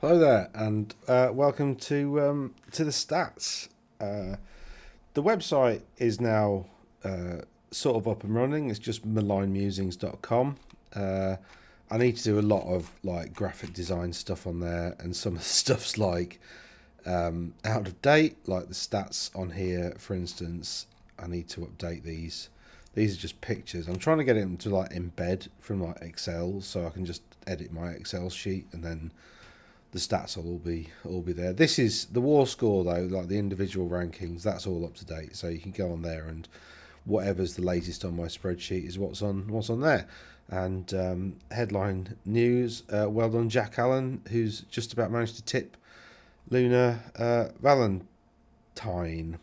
Hello there, and welcome to the stats. The website is now sort of up and running. It's just malignmusings.com. I need to do a lot of like graphic design stuff on there, and some of the stuff's like out of date. Like the stats on here, for instance, I need to update these. These are just pictures. I'm trying to get them to like embed from like Excel, so I can just edit my Excel sheet and then the stats will all be there. This is the war score though, like the individual rankings. That's all up to date, so you can go on there and whatever's the latest on my spreadsheet is what's on there. And headline news: well done, Jack Allen, who's just about managed to tip Luna Valentine.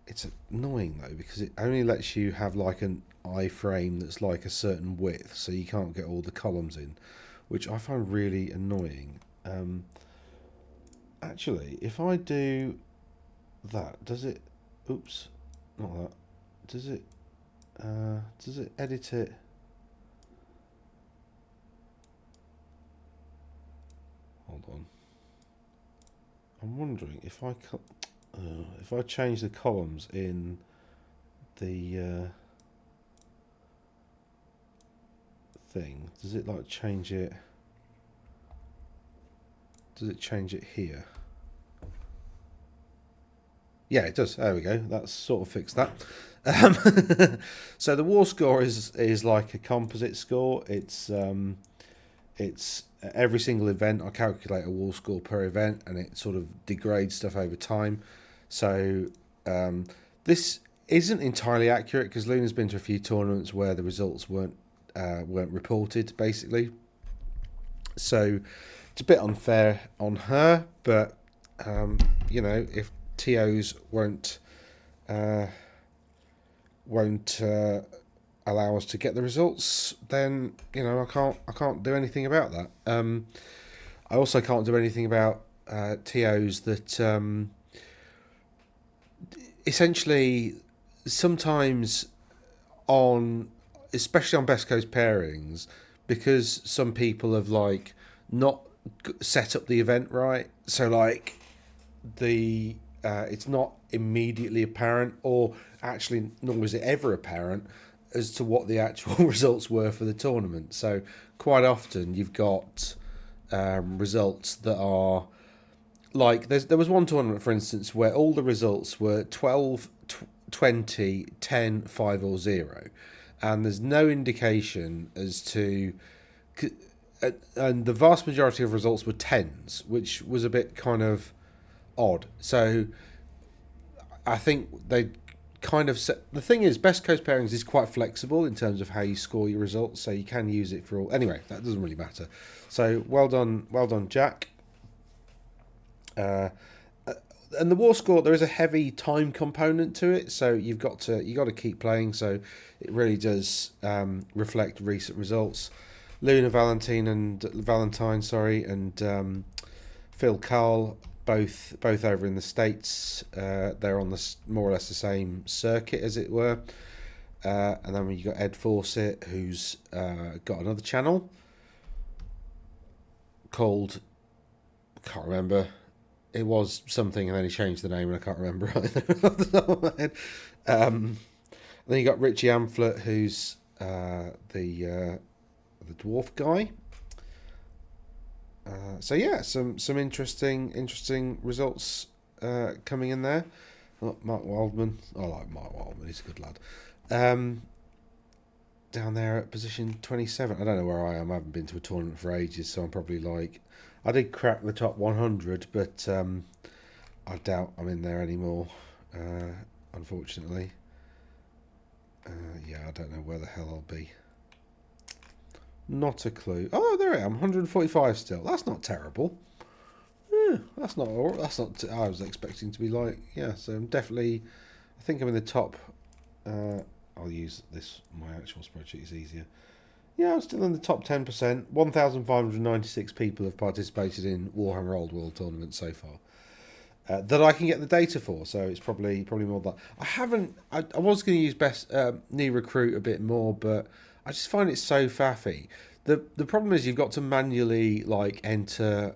It's annoying though because it only lets you have like an iframe that's like a certain width, so you can't get all the columns in, which I find really annoying. Actually, if I do that, does it? Oops, not that. Does it? Does it edit it? Hold on. I'm wondering if I change the columns in the thing, does it like change it? Does it change it here? Yeah, it does. There we go. That's sort of fixed that. So the war score is like a composite score. It's every single event. I calculate a war score per event, and it sort of degrades stuff over time. So this isn't entirely accurate because Luna's been to a few tournaments where the results weren't reported, basically. So it's a bit unfair on her, but if TOs won't allow us to get the results, then I can't do anything about that. I also can't do anything about TOs that essentially sometimes on, especially on Best Coast pairings, because some people have like not set up the event right. So like the it's not immediately apparent, or actually, nor is it ever apparent as to what the actual results were for the tournament. So quite often you've got results that are like there was one tournament, for instance, where all the results were 12, 20, 10, 5 or 0, and there's no indication as to, and the vast majority of results were tens, which was a bit kind of odd. So I think they kind of set, the thing is, Best Coast pairings is quite flexible in terms of how you score your results, so you can use it for all. Anyway, that doesn't really matter. So well done, Jack. Uh, and the war score, there is a heavy time component to it, so you got to keep playing. So it really does reflect recent results. Luna Valentine, sorry, and Phil Carl, both over in the States. They're on the more or less the same circuit, as it were. And then you got Ed Fawcett, who's got another channel called, I can't remember. It was something, and then he changed the name, and I can't remember either off the top of my head. Then you got Richie Amphlett, who's the dwarf guy. So yeah, some interesting results coming in there. Oh, Mark Wildman, I like Mark Wildman. He's a good lad. Down there at position 27. I don't know where I am. I haven't been to a tournament for ages, so I'm probably like, I did crack the top 100, but I doubt I'm in there anymore. Unfortunately. Yeah, I don't know where the hell I'll be. Not a clue. Oh, there I am, 145 still. That's not terrible. Yeah, that's not. I was expecting to be like, yeah. So I'm definitely. I think I'm in the top. I'll use this. My actual spreadsheet is easier. Yeah, I'm still in the top 10%. 1,596 people have participated in Warhammer Old World tournaments so far. That I can get the data for, so it's probably more than that. I haven't. I was going to use best new recruit a bit more, but I just find it so faffy. The problem is you've got to manually like enter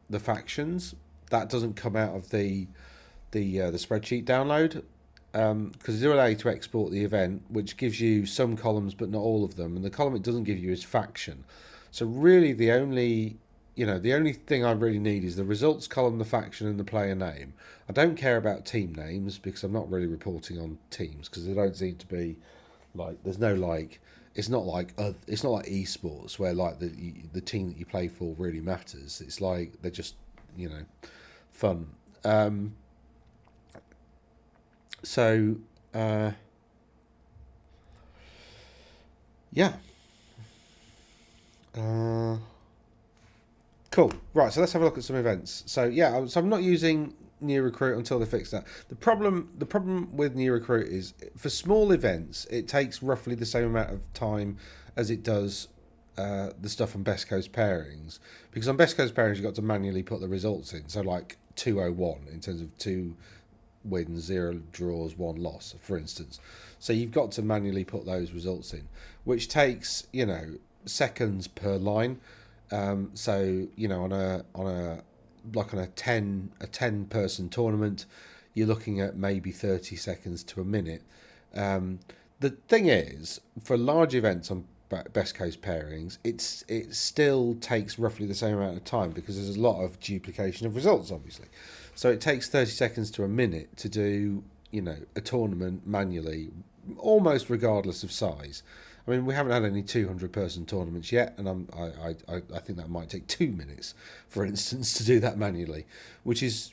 the factions. That doesn't come out of the spreadsheet download, because it allows you to export the event, which gives you some columns but not all of them. And the column it doesn't give you is faction. So really, the only thing I really need is the results column, the faction, and the player name. I don't care about team names because I'm not really reporting on teams because they don't seem to be like there's no like it's not like esports where like the team that you play for really matters. It's like they're just fun. So yeah. Cool. Right, so let's have a look at some events. So yeah, so I'm not using new recruit until they fix that. The problem with new recruit is for small events, it takes roughly the same amount of time as it does the stuff on Best Coast pairings. Because on Best Coast pairings, you've got to manually put the results in. So like 201 in terms of 2 wins, 0 draws, 1 loss, for instance. So you've got to manually put those results in, which takes seconds per line. So on a 10 person tournament, you're looking at maybe 30 seconds to a minute. The thing is, for large events on Best Coast pairings, it still takes roughly the same amount of time because there's a lot of duplication of results, obviously. So it takes 30 seconds to a minute to do a tournament manually, almost regardless of size. I mean, we haven't had any 200-person tournaments yet, and I think that might take 2 minutes, for instance, to do that manually, which is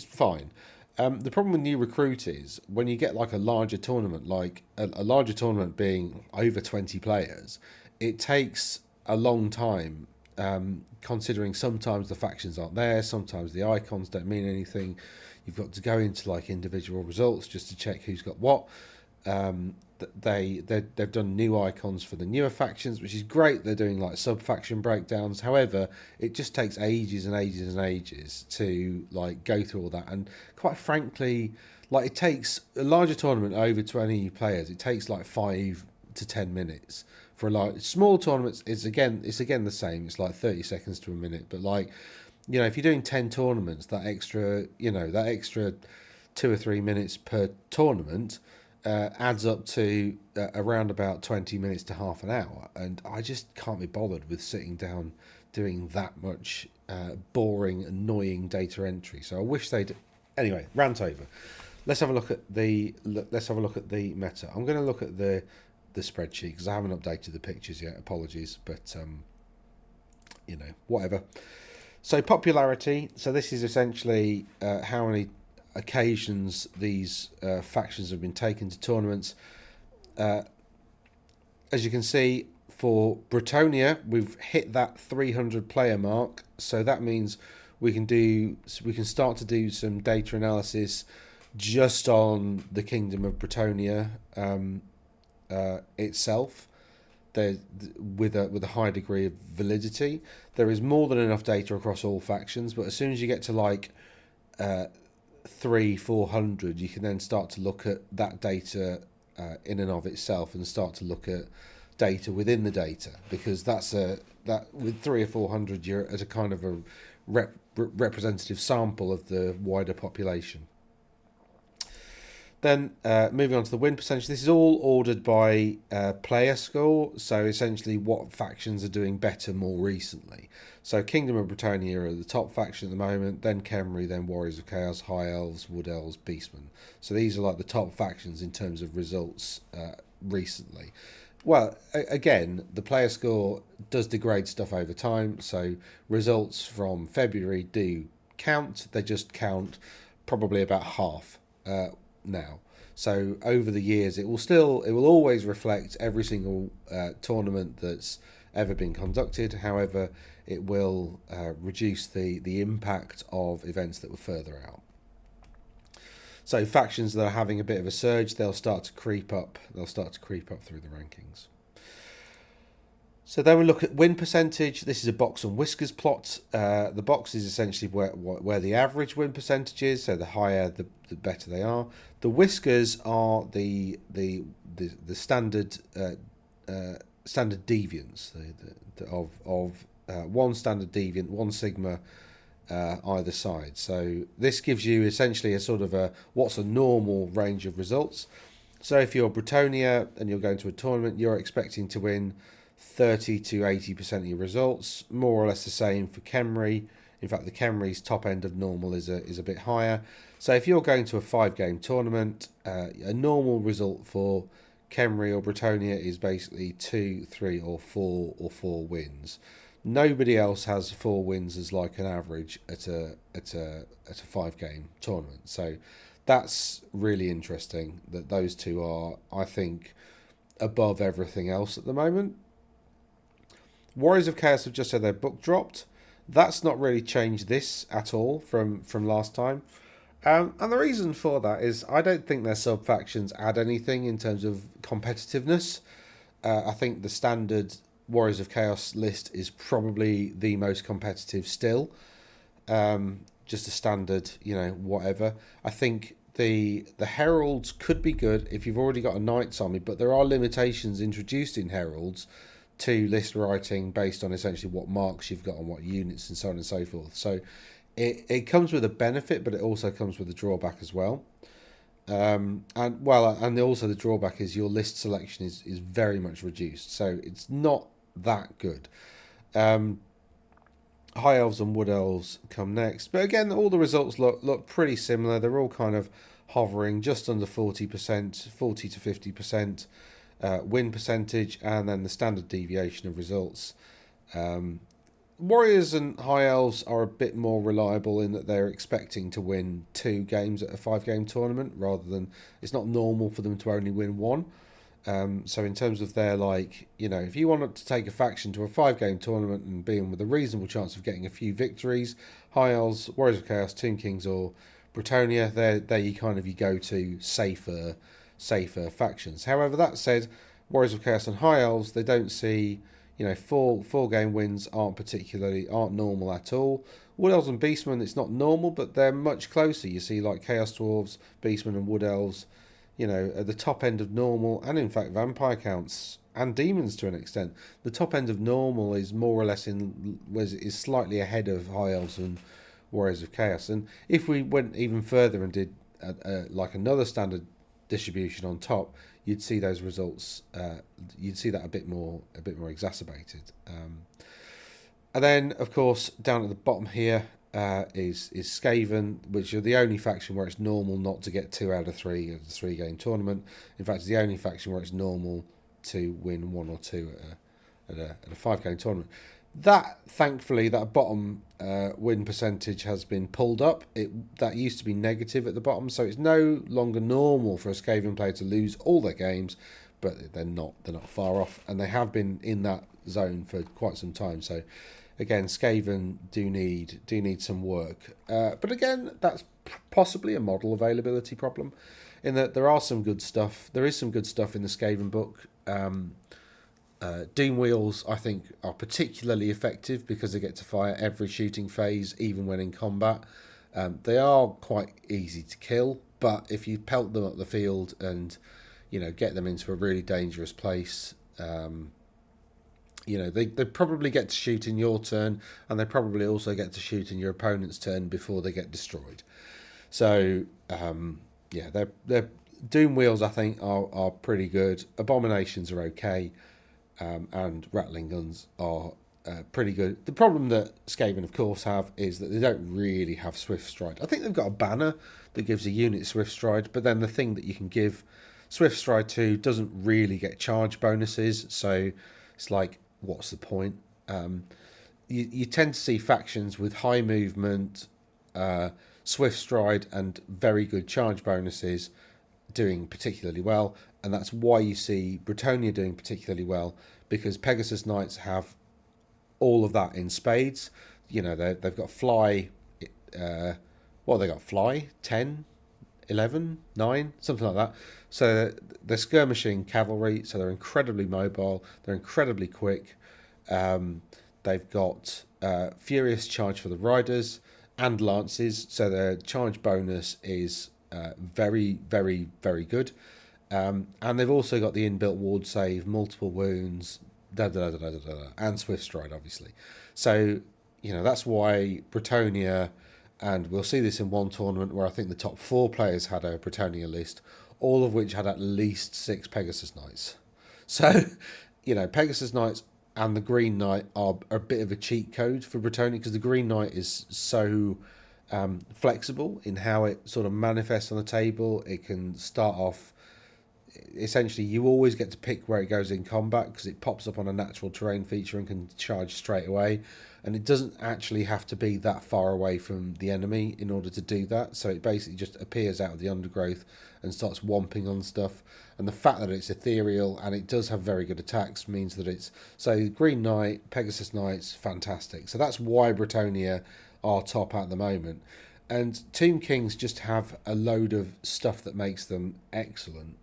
fine. The problem with new recruit is when you get like a larger tournament, like a larger tournament being over 20 players, it takes a long time. Considering sometimes the factions aren't there, sometimes the icons don't mean anything. You've got to go into like individual results just to check who's got what. They've done new icons for the newer factions, which is great. They're doing like sub faction breakdowns. However, it just takes ages and ages and ages to like go through all that. And quite frankly, like it takes a larger tournament over 20 players. It takes like 5 to 10 minutes. For a large small tournaments, it's again the same. It's like 30 seconds to a minute. But like if you're doing 10 tournaments, that extra 2 or 3 minutes per tournament adds up to around about 20 minutes to half an hour, and I just can't be bothered with sitting down doing that much boring, annoying data entry. So I wish they'd. Anyway, rant over. Let's have a look at the meta. I'm going to look at the spreadsheet because I haven't updated the pictures yet. Apologies, but whatever. So popularity. So this is essentially how many occasions these factions have been taken to tournaments. As you can see, for Bretonia, we've hit that 300 player mark. So that means we can start to do some data analysis just on the Kingdom of Bretonia itself. With a high degree of validity. There is more than enough data across all factions, but as soon as you get to like 300-400, you can then start to look at that data in and of itself and start to look at data within the data, because that with 300 or 400 you're at a kind of a representative sample of the wider population. Then moving on to the win percentage, this is all ordered by player score, so essentially what factions are doing better more recently. So Kingdom of Britannia are the top faction at the moment, then Khemri, then Warriors of Chaos, High Elves, Wood Elves, Beastmen. So these are like the top factions in terms of results recently. Well, again, the player score does degrade stuff over time, so results from February do count. They just count probably about half now. So over the years, it will always reflect every single tournament that's ever been conducted. However, it will reduce the impact of events that were further out. So factions that are having a bit of a surge, they'll start to creep up. They'll start to creep up through the rankings. So then we look at win percentage. This is a box and whiskers plot. The box is essentially where the average win percentage is. So the higher, the better they are. The whiskers are the standard standard deviants of one standard deviant, one sigma either side. So this gives you essentially a sort of what's a normal range of results. So if you're Bretonia and you're going to a tournament, you're expecting to win 30 to 80% of your results, more or less the same for Khemri. In fact, the Khemri's top end of normal is a bit higher. So if you're going to a 5-game tournament, a normal result for Khemri or Bretonia is basically 2, 3, or 4 wins. Nobody else has 4 wins as like an average at a 5-game tournament. So that's really interesting that those two are, I think, above everything else at the moment. Warriors of Chaos have just had their book dropped. That's not really changed this at all from last time. And the reason for that is I don't think their sub factions add anything in terms of competitiveness. I think the standard Warriors of Chaos list is probably the most competitive still. Just a standard, whatever. I think the Heralds could be good if you've already got a Knights army, but there are limitations introduced in Heralds to list writing based on essentially what marks you've got and what units and so on and so forth. So it comes with a benefit, but it also comes with a drawback as well. And also the drawback is your list selection is very much reduced, so it's not that good. High Elves and Wood Elves come next, but again, all the results look pretty similar. They're all kind of hovering just under 40%, 40 to 50% win percentage, and then the standard deviation of results. Warriors and High Elves are a bit more reliable in that they're expecting to win 2 games at a 5-game tournament rather than it's not normal for them to only win 1. So in terms of their, if you wanted to take a faction to a 5-game tournament and be in with a reasonable chance of getting a few victories, High Elves, Warriors of Chaos, Tomb Kings or Bretonia, they're you go to safer factions. However, that said, Warriors of Chaos and High Elves, they don't see, 4-game wins aren't normal at all. Wood Elves and Beastmen, it's not normal, but they're much closer. You see Chaos Dwarves, Beastmen and Wood Elves, at the top end of normal, and in fact vampire counts and demons to an extent. The top end of normal is more or less is slightly ahead of High Elves and Warriors of Chaos. And if we went even further and did another standard distribution on top, you'd see those results. You'd see that a bit more exacerbated. And then, of course, down at the bottom here is Skaven, which are the only faction where it's normal not to get 2 out of 3 at a 3-game tournament. In fact, it's the only faction where it's normal to win 1 or 2 at a 5-game tournament. That, thankfully, that bottom win percentage has been pulled up. That used to be negative at the bottom, so it's no longer normal for a Skaven player to lose all their games, but they're not far off, and they have been in that zone for quite some time. So again, Skaven do need some work, but again, that's possibly a model availability problem, in that there is some good stuff in the Skaven book. Doom Wheels, I think, are particularly effective because they get to fire every shooting phase, even when in combat. They are quite easy to kill, but if you pelt them up the field and get them into a really dangerous place, they probably get to shoot in your turn, and they probably also get to shoot in your opponent's turn before they get destroyed. So they're Doom Wheels, I think, are pretty good. Abominations are okay. And Rattling Guns are pretty good. The problem that Skaven, of course, have is that they don't really have Swift Stride. I think they've got a banner that gives a unit Swift Stride, but then the thing that you can give Swift Stride to doesn't really get charge bonuses, so it's what's the point? You tend to see factions with high movement, Swift Stride, and very good charge bonuses doing particularly well, and that's why you see Bretonia doing particularly well, because Pegasus Knights have all of that in spades. They've got fly, they got fly 10, 11, 9, something like that. So they're skirmishing cavalry, so they're incredibly mobile, they're incredibly quick. They've got furious charge for the riders and lances, so their charge bonus is very, very, very good. And they've also got the inbuilt ward save, multiple wounds, and Swift Stride, obviously. So, that's why Bretonia, and we'll see this in one tournament where I think the top 4 players had a Bretonia list, all of which had at least 6 Pegasus Knights. So, Pegasus Knights and the Green Knight are a bit of a cheat code for Bretonia, because the Green Knight is so flexible in how it sort of manifests on the table. It can start off, essentially, you always get to pick where it goes in combat, because it pops up on a natural terrain feature and can charge straight away. And it doesn't actually have to be that far away from the enemy in order to do that. So it basically just appears out of the undergrowth and starts whomping on stuff. And the fact that it's ethereal and it does have very good attacks means that it's... So Green Knight, Pegasus Knights, fantastic. So that's why Bretonia are top at the moment. And Tomb Kings just have a load of stuff that makes them excellent.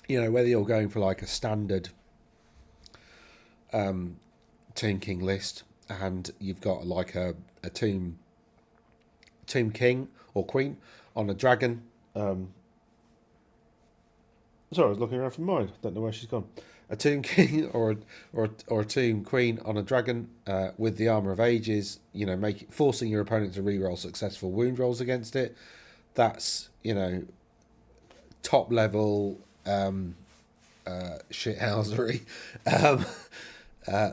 Whether you're going for like a standard Tomb King list, and you've got like a Tomb King or Queen on a dragon. Sorry, I was looking around for mine. Don't know where she's gone. A Tomb King or a Tomb Queen on a dragon with the Armour of Ages. Forcing your opponent to reroll successful wound rolls against it. That's top level shithousery.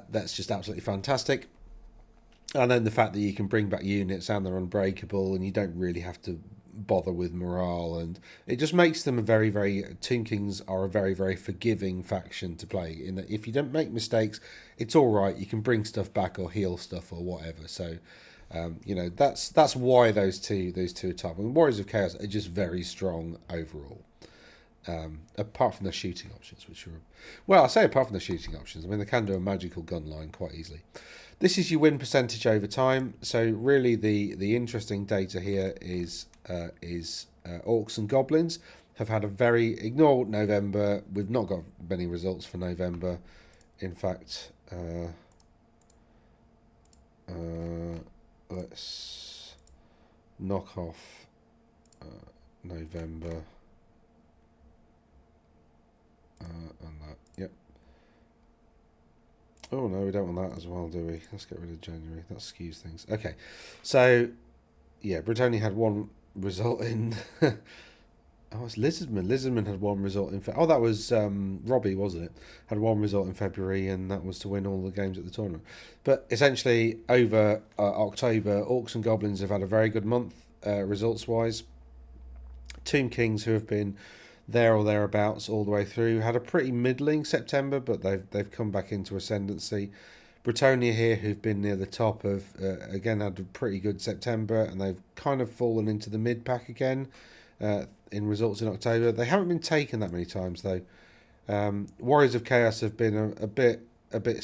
That's just absolutely fantastic. And then the fact that you can bring back units and they're unbreakable, and you don't really have to bother with morale, and it just makes them a very, very... Tomb Kings are a very, very forgiving faction to play, in that if you don't make mistakes, it's all right. You can bring stuff back or heal stuff or whatever. So that's why those two are top. And Warriors of Chaos are just very strong overall. Apart from the shooting options, which are... Well, I say apart from the shooting options, I mean, they can do a magical gun line quite easily. This is your win percentage over time. So really the interesting data here is Orcs and Goblins have had a very... Ignore November. We've not got many results for November. In fact, let's knock off November... and that, yep. Oh no, we don't want that as well, do we? Let's get rid of January. That skews things. Okay, so yeah, Britannia had one result in. Oh, it's Lizardman. Lizardman had one result in. Oh, that was Robbie, wasn't it? Had one result in February, and that was to win all the games at the tournament. But essentially, over October, Orcs and Goblins have had a very good month results-wise. Tomb Kings, who have been there or thereabouts all the way through, had a pretty middling September, but they've come back into ascendancy. Bretonia here, who've been near the top, have again had a pretty good September, and they've kind of fallen into the mid pack again in results in October. They haven't been taken that many times though. Warriors of Chaos have been a bit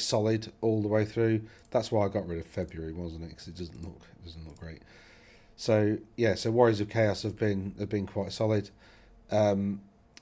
solid all the way through. That's why I got rid of February, wasn't it? Because it doesn't look great. So yeah, so Warriors of Chaos have been quite solid.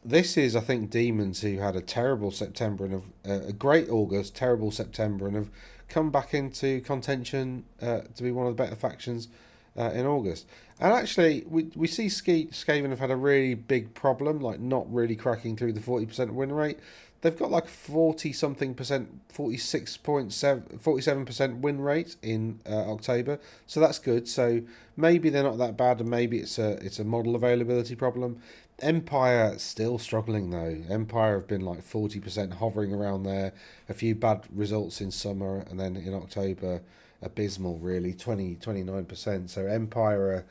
This is, I think, Demons, who had a terrible September and a great August, terrible September, and have come back into contention to be one of the better factions in August. And actually, we see Skaven have had a really big problem, like not really cracking through the 40% win rate. They've got like 40-something percent, 47% win rate in October, so that's good. So maybe they're not that bad, and maybe it's a model availability problem. Empire still struggling though. Empire have been like 40% hovering around there. A few bad results in summer, and then in October, abysmal really, 29%. So Empire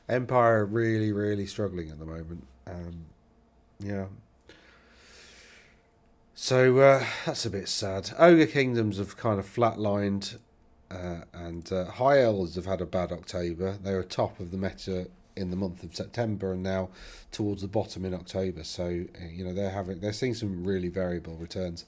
are really, really struggling at the moment. Yeah. So that's a bit sad. Ogre Kingdoms have kind of flatlined, and High Elves have had a bad October. They were top of the meta in the month of September, and now towards the bottom in October. So they're seeing some really variable returns.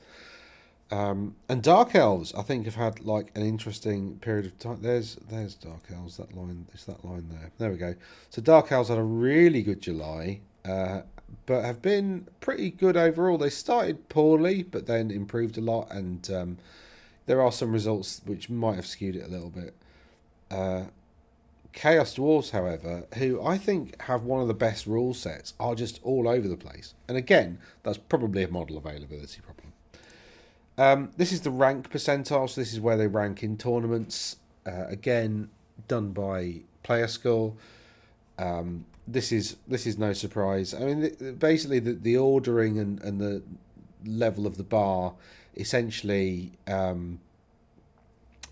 And Dark Elves, I think, have had like an interesting period of time. There's Dark Elves. That line, it's that line there. There we go. So Dark Elves had a really good July, but have been pretty good overall. They started poorly, but then improved a lot, and there are some results which might have skewed it a little bit. Chaos Dwarves, however, who I think have one of the best rule sets, are just all over the place. And again, that's probably a model availability problem. This is the rank percentile, so this is where they rank in tournaments. Again, done by Player School. This is no surprise. I mean, basically the ordering and the level of the bar, essentially,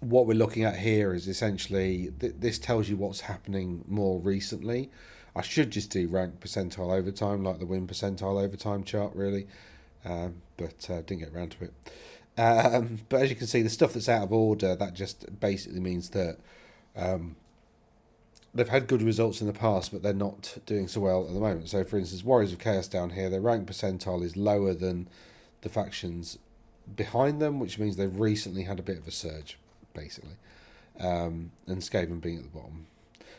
what we're looking at here is essentially this tells you what's happening more recently. I should just do rank percentile over time, like the win percentile over time chart, really, but didn't get around to it. But as you can see, the stuff that's out of order, that just basically means that they've had good results in the past, but they're not doing so well at the moment. So, for instance, Warriors of Chaos down here, their rank percentile is lower than the factions behind them, which means they've recently had a bit of a surge, basically. And Skaven being at the bottom.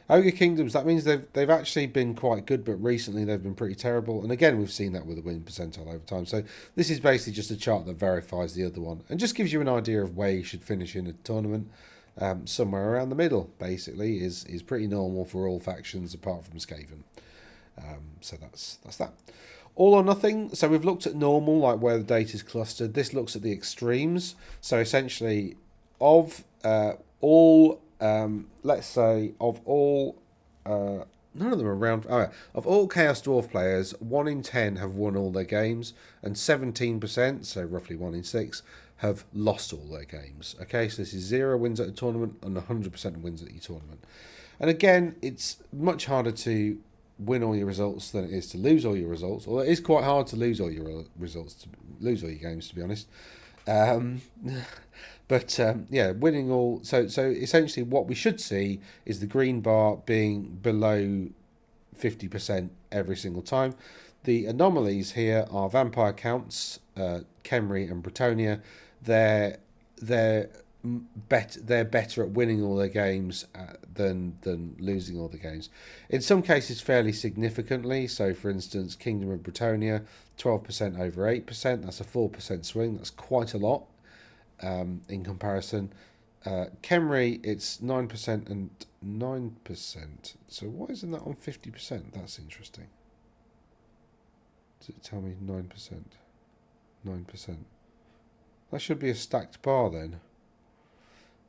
Ogre Kingdoms, that means they've actually been quite good, but recently they've been pretty terrible. And again, we've seen that with the win percentile over time. So this is basically just a chart that verifies the other one and just gives you an idea of where you should finish in a tournament. Somewhere around the middle, basically, is pretty normal for all factions apart from Skaven. So that's that. All or nothing. So we've looked at normal, like where the data is clustered. This looks at the extremes. So essentially, of all, let's say, of all, none of them are around. Oh, yeah. Of all Chaos Dwarf players, 1 in 10 have won all their games, and 17%, so roughly 1 in 6, have lost all their games. Okay, so this is 0 wins at a tournament and 100% wins at your tournament. And again, it's much harder to win all your results than it is to lose all your results. Or it is quite hard to lose all your results, to lose all your games, to be honest. But yeah, winning all. So essentially, what we should see is the green bar being below 50% every single time. The anomalies here are vampire counts, Khemri and Bretonia. They're better at winning all their games than losing all the games. In some cases, fairly significantly. So, for instance, Kingdom of Bretonia, 12% over 8%. That's a 4% swing. That's quite a lot in comparison. Khemri, it's 9% and 9%. So why isn't that on 50%? That's interesting. Does it tell me 9%? 9%. That should be a stacked bar then.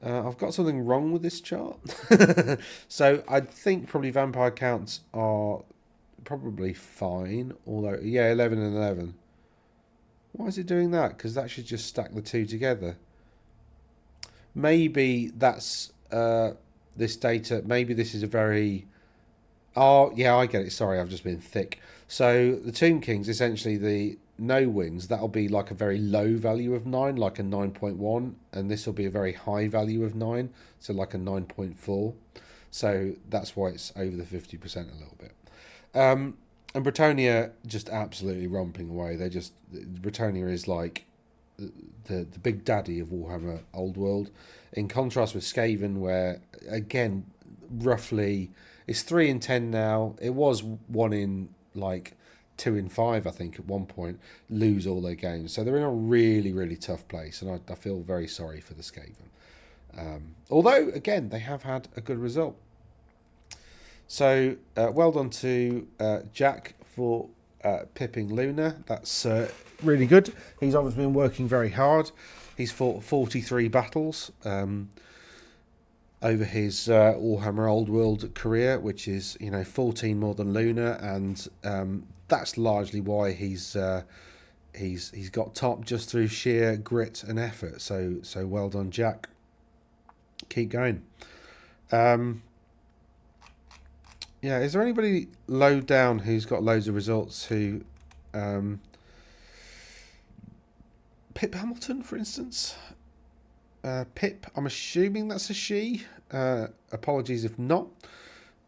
I've got something wrong with this chart. So I think probably vampire counts are probably fine. Although, yeah, 11 and 11. Why is it doing that? Because that should just stack the two together. Maybe that's this data. Maybe this is a very... Oh, yeah, I get it. Sorry, I've just been thick. So the Tomb Kings, essentially the no wins, that'll be like a very low value of 9, like a 9.1. And this will be a very high value of 9, so like a 9.4. So that's why it's over the 50% a little bit. And Bretonia just absolutely romping away. Bretonia is like the big daddy of Warhammer Old World. In contrast with Skaven, where, again, roughly... It's 3 in 10 now. It was 1 in, 2 in 5, I think, at one point, lose all their games. So they're in a really, really tough place, and I feel very sorry for the Skaven. Although, again, they have had a good result. So, well done to Jack for pipping Luna. That's really good. He's obviously been working very hard. He's fought 43 battles over his Warhammer Old World career, which is 14 more than Luna, and that's largely why he's got top just through sheer grit and effort. So well done, Jack. Keep going. Yeah, is there anybody low down who's got loads of results who... Pip Hamilton, for instance? Pip, I'm assuming that's a she. Apologies if not.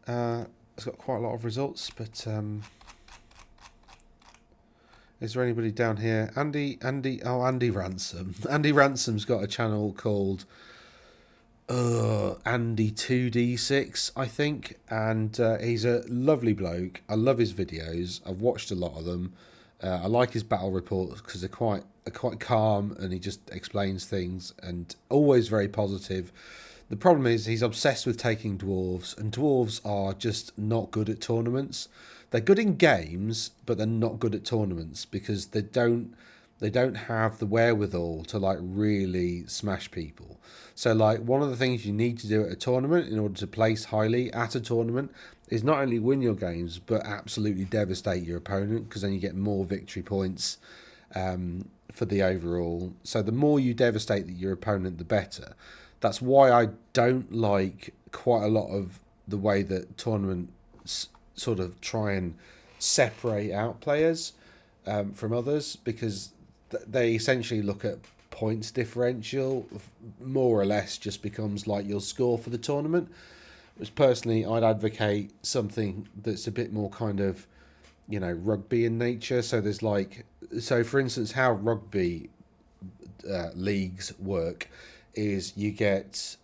It's got quite a lot of results, but... is there anybody down here? Andy Ransom. Andy Ransom's got a channel called... Andy 2D6, I think, and he's a lovely bloke. I love his videos. I've watched a lot of them. I like his battle reports because they're quite calm, and he just explains things, and always very positive. The problem is he's obsessed with taking dwarves, and dwarves are just not good at tournaments. They're good in games, but they're not good at tournaments because they don't They don't have the wherewithal to like really smash people. So like one of the things you need to do at a tournament in order to place highly at a tournament is not only win your games but absolutely devastate your opponent, because then you get more victory points for the overall. So the more you devastate your opponent, the better. That's why I don't like quite a lot of the way that tournaments sort of try and separate out players from others, because they essentially look at points differential, more or less just becomes like your score for the tournament. Whereas personally, I'd advocate something that's a bit more kind of, rugby in nature. So there's like, so for instance, how rugby leagues work is you get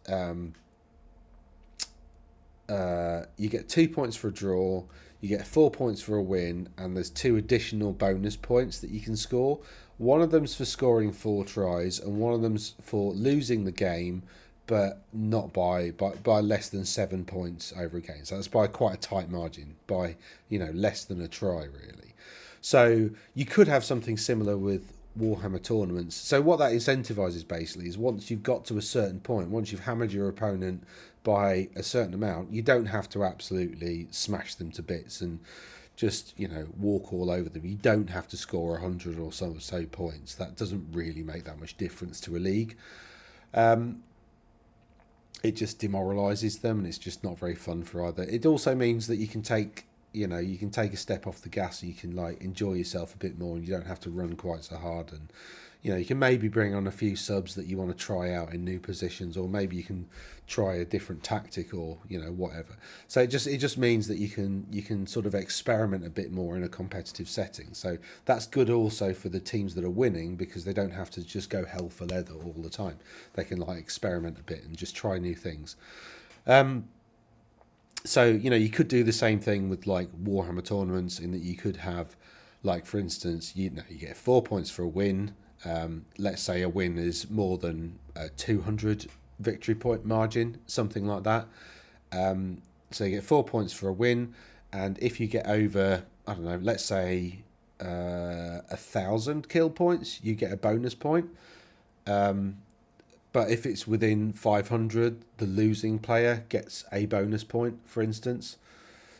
2 points for a draw, you get 4 points for a win, and there's 2 additional bonus points that you can score. One of them's for scoring 4 tries, and one of them's for losing the game, but not by less than 7 points over a game. So that's by quite a tight margin, by less than a try really. So you could have something similar with Warhammer tournaments. So what that incentivizes basically is once you've got to a certain point, once you've hammered your opponent by a certain amount, you don't have to absolutely smash them to bits and just walk all over them. You don't have to score 100 or so points. That doesn't really make that much difference to a league. It just demoralises them, and it's just not very fun for either. It also means that you can take a step off the gas, so you can like enjoy yourself a bit more, and you don't have to run quite so hard. And you can maybe bring on a few subs that you want to try out in new positions, or maybe you can try a different tactic, or whatever. So it just means that you can sort of experiment a bit more in a competitive setting. So that's good also for the teams that are winning, because they don't have to just go hell for leather all the time. They can like experiment a bit and just try new things. So you could do the same thing with like Warhammer tournaments, in that you could have, like for instance, you get 4 points for a win. Let's say a win is more than a 200 victory point margin, something like that. So you get 4 points for a win, and if you get over, I don't know, let's say 1,000 kill points, you get a bonus point. But if it's within 500, the losing player gets a bonus point, for instance.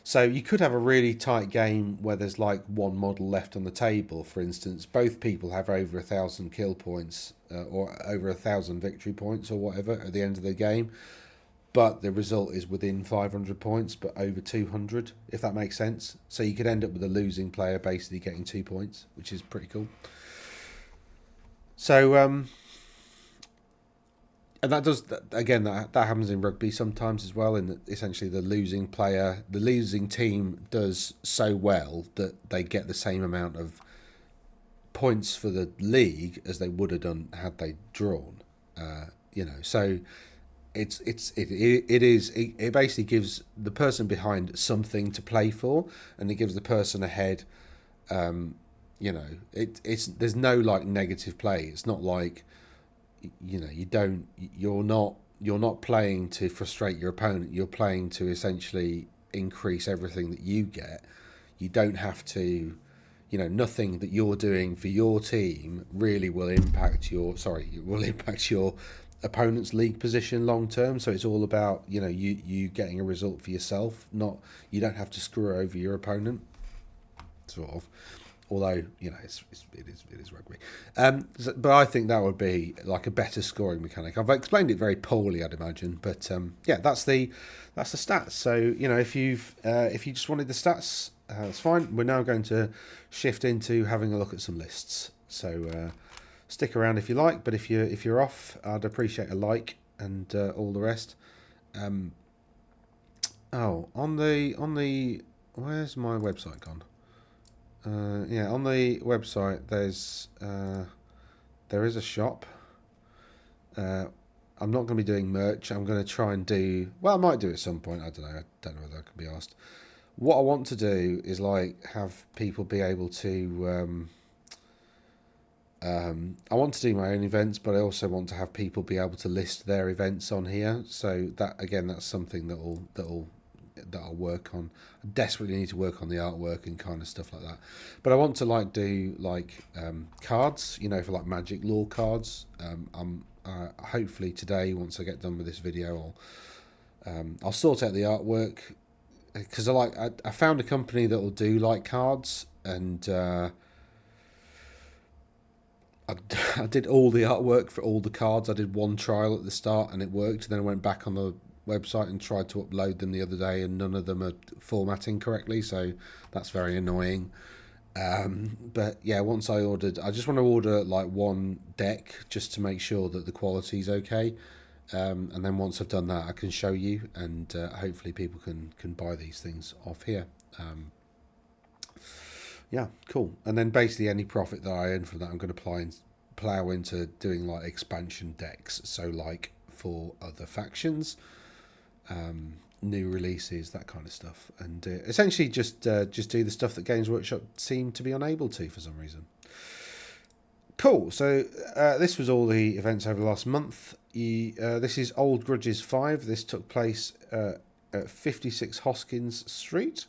So you could have a really tight game where there's like one model left on the table, for instance. Both people have over 1,000 kill points or over 1,000 victory points or whatever at the end of the game. But the result is within 500 points, but over 200, if that makes sense. So you could end up with a losing player basically getting 2 points, which is pretty cool. So, and that does, again, that happens in rugby sometimes as well, in that essentially the losing team does so well that they get the same amount of points for the league as they would have done had they drawn. So it basically gives the person behind something to play for, and it gives the person ahead. There's no like negative play. It's not like you're not playing to frustrate your opponent. You're playing to essentially increase everything that you get. You don't have to, nothing that you're doing for your team really will impact your opponent's league position long term. So it's all about you getting a result for yourself. Not, you don't have to screw over your opponent, sort of. Although it is rugby, but I think that would be like a better scoring mechanic. I've explained it very poorly, I'd imagine, but that's the stats. So if you just wanted the stats, that's fine. We're now going to shift into having a look at some lists. So stick around if you like, but if you're off, I'd appreciate a like and all the rest. On the where's my website gone? On the website there is a shop. I'm not going to be doing merch. I'm going to try and do, well, I might do it at some point. I don't know. I don't know whether I can be asked. What I want to do is like have people be able to. I want to do my own events, but I also want to have people be able to list their events on here. So that, again, that's something that'll that I'll work on. I desperately need to work on the artwork and kind of stuff like that. But I want to like do like cards, you know, for like Magic lore cards. I'm hopefully today, once I get done with this video, I'll sort out the artwork, because I found a company that will do like cards, and I did all the artwork for all the cards. I did one trial at the start and it worked. And then I went back on the website and tried to upload them the other day, and none of them are formatting correctly. So that's very annoying. But yeah, once I just want to order like one deck just to make sure that the quality's okay. And then once I've done that, I can show you, and hopefully people can buy these things off here. Yeah, cool. And then basically any profit that I earn from that, I'm going to plow into doing like expansion decks. So like for other factions, new releases, that kind of stuff, and essentially just do the stuff that Games Workshop seem to be unable to for some reason. Cool. So this was all the events over the last month. This is Old Grudges 5. This took place at 56 Hoskins Street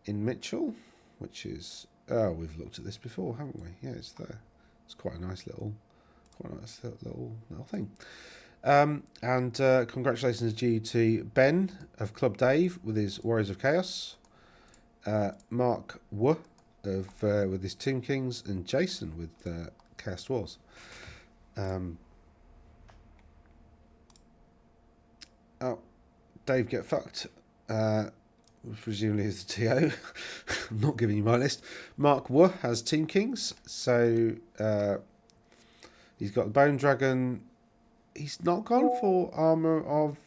in Mitchell, which is, we've looked at this before, haven't we? Yeah, it's there. It's quite a nice little thing. And congratulations due to Ben of Club Dave with his Warriors of Chaos, Mark Wu with his Tomb Kings, and Jason with Chaos Wars. Dave Get Fucked, presumably is the TO. I'm not giving you my list. Mark Wu has Tomb Kings, so he's got the Bone Dragon. He's not gone for Armour of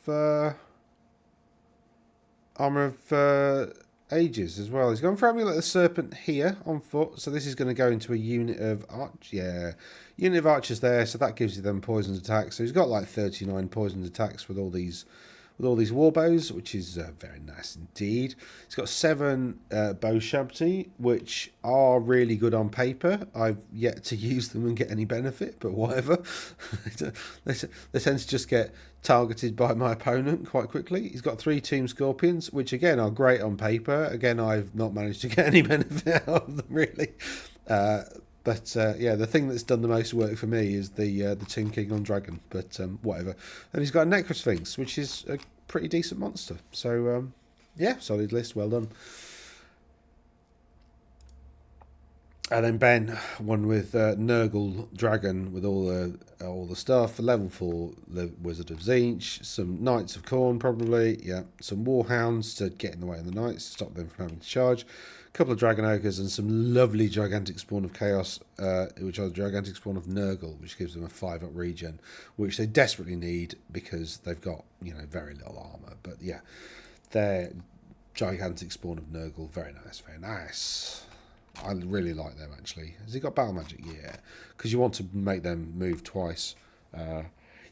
Ages as well. He's gone for Amulet of the Serpent here on foot, so this is going to go into a unit of unit of archers there, so that gives you them poisoned attacks. So he's got like 39 poisoned attacks with all these warbows, which is very nice indeed. He's got 7 bow shabti, which are really good on paper. I've yet to use them and get any benefit, but whatever. They tend to just get targeted by my opponent quite quickly. He's got 3 Tomb Scorpions, which again are great on paper. Again, I've not managed to get any benefit out of them really. But the thing that's done the most work for me is the Tomb King on Dragon, but whatever. And he's got a Necrosphinx, which is a pretty decent monster. So, solid list, well done. And then Ben, one with Nurgle Dragon with all the stuff. Level 4 Wizard of Tzeentch, some Knights of Khorne probably, some Warhounds to get in the way of the Knights, stop them from having to charge. Couple of Dragon Ogres and some lovely Gigantic Spawn of Chaos, which are the Gigantic Spawn of Nurgle, which gives them a 5-up regen, which they desperately need because they've got, very little armour. But yeah, they're Gigantic Spawn of Nurgle, very nice, very nice. I really like them actually. Has he got battle magic? Yeah, because you want to make them move twice.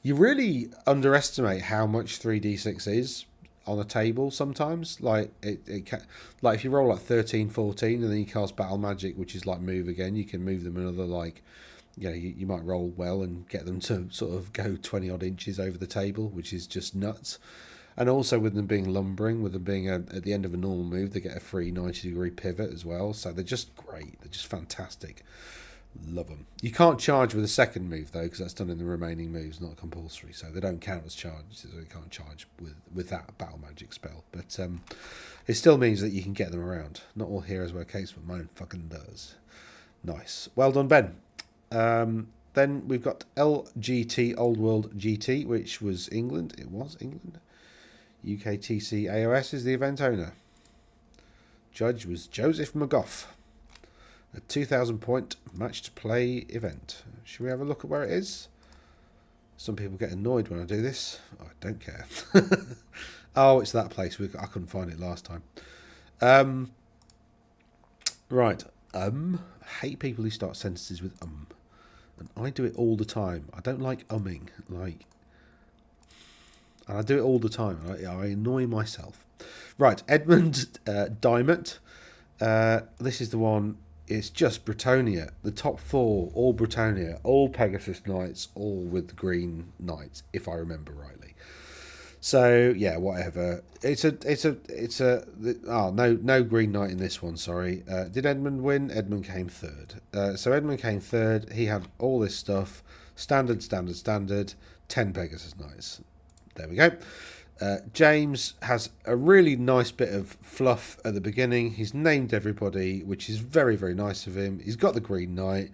You really underestimate how much 3d6 is on a table sometimes. Like it can, like if you roll like 13, 14 and then you cast battle magic, which is like move again, you can move them another like, you might roll well and get them to sort of go 20 odd inches over the table, which is just nuts. And also with them being lumbering, with them being at the end of a normal move, they get a free 90-degree pivot as well. So they're just great. They're just fantastic. Love them. You can't charge with a second move though, because that's done in the remaining moves, not compulsory. So they don't count as charge. So you can't charge with that battle magic spell. But it still means that you can get them around. Not all heroes wear capes, but mine fucking does. Nice. Well done, Ben. Then we've got LGT Old World GT, which was England. It was England. UKTC AOS is the event owner. Judge was Joseph McGough. A 2,000 point match to play event. Should we have a look at where it is? Some people get annoyed when I do this. I don't care. Oh, it's that place. I couldn't find it last time. Right. I hate people who start sentences with and I do it all the time. I don't like umming. And I do it all the time. I annoy myself. Right, Edmund Diamond. This is the one. It's just Britannia. The top 4, all Britannia, all Pegasus Knights, all with the green knights, if I remember rightly. So yeah, whatever. No Green Knight in this one. Sorry. Did Edmund win? Edmund came third. So Edmund came third. He had all this stuff. Standard. 10 Pegasus Knights. There we go. James has a really nice bit of fluff at the beginning. He's named everybody, which is very, very nice of him. He's got the Green Knight,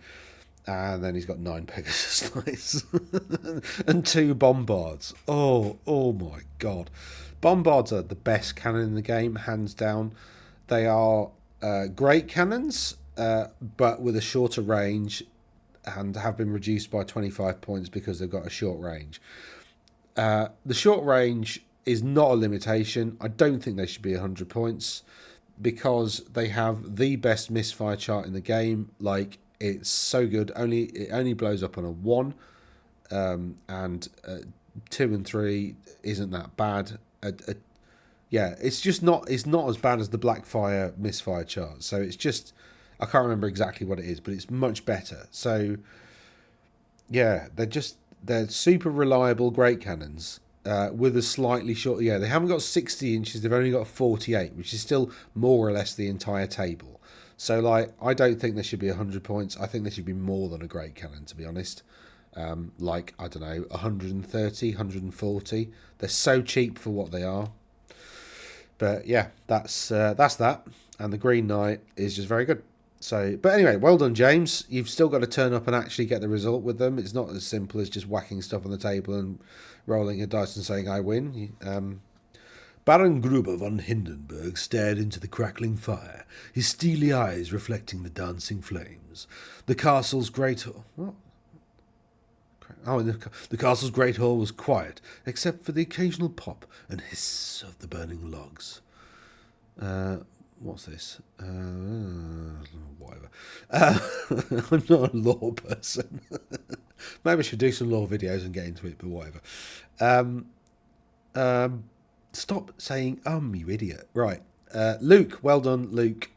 and then he's got 9 Pegasus Knights and 2 Bombards. Oh my God. Bombards are the best cannon in the game, hands down. They are great cannons, but with a shorter range, and have been reduced by 25 points because they've got a short range. The short range is not a limitation. I don't think they should be 100 points because they have the best misfire chart in the game. Like, it's so good. It only blows up on a 1, and 2 and 3 isn't that bad. Yeah, it's just not. It's not as bad as the Blackfire misfire chart. So it's just, I can't remember exactly what it is, but it's much better. So yeah, they're super reliable, great cannons. With a slightly short, yeah, they haven't got 60 inches, they've only got 48, which is still more or less the entire table. So, like, I don't think there should be 100 points. I think there should be more than a great cannon, to be honest. Like, I don't know, 130, 140. They're so cheap for what they are. But yeah, that's that. And the Green Knight is just very good. So, but anyway, well done, James. You've still got to turn up and actually get the result with them. It's not as simple as just whacking stuff on the table and rolling a dice and saying I win. Baron Gruber von Hindenburg stared into the crackling fire, his steely eyes reflecting the dancing flames. The castle's great hall. What? Oh, the castle's great hall was quiet, except for the occasional pop and hiss of the burning logs. What's this? Whatever. I'm not a law person. Maybe I should do some law videos and get into it, but whatever. Stop saying you idiot. Right. Luke, well done, Luke,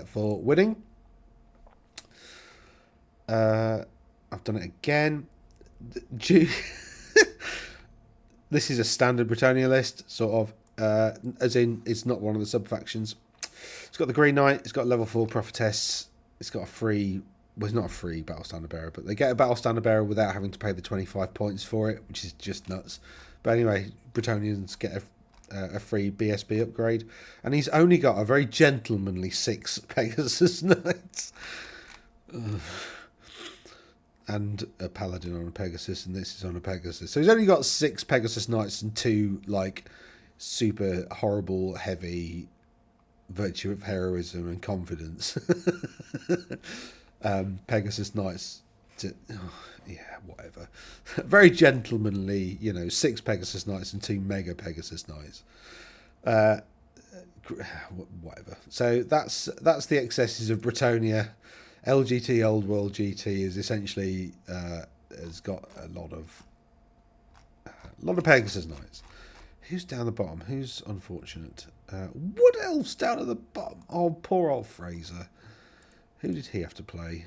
for winning. I've done it again. This is a standard Britannia list, sort of, as in it's not one of the sub-factions. It's got the Green Knight, it's got level 4 Prophetess, it's got a free, well, it's not a free Battle Standard Bearer, but they get a Battle Standard Bearer without having to pay the 25 points for it, which is just nuts. But anyway, Bretonians get a free BSB upgrade, and he's only got a very gentlemanly 6 Pegasus Knights. And a Paladin on a Pegasus, and this is on a Pegasus. So he's only got 6 Pegasus Knights and 2, like, super horrible, heavy virtue of heroism and confidence. Pegasus Knights, whatever. Very gentlemanly, 6 Pegasus Knights and 2 Mega Pegasus Knights. Whatever. So that's the excesses of Britannia. LGT Old World GT is essentially has got a lot of Pegasus Knights. Who's down the bottom? Who's unfortunate? Wood Elf's down at the bottom. Oh, poor old Fraser. Who did he have to play?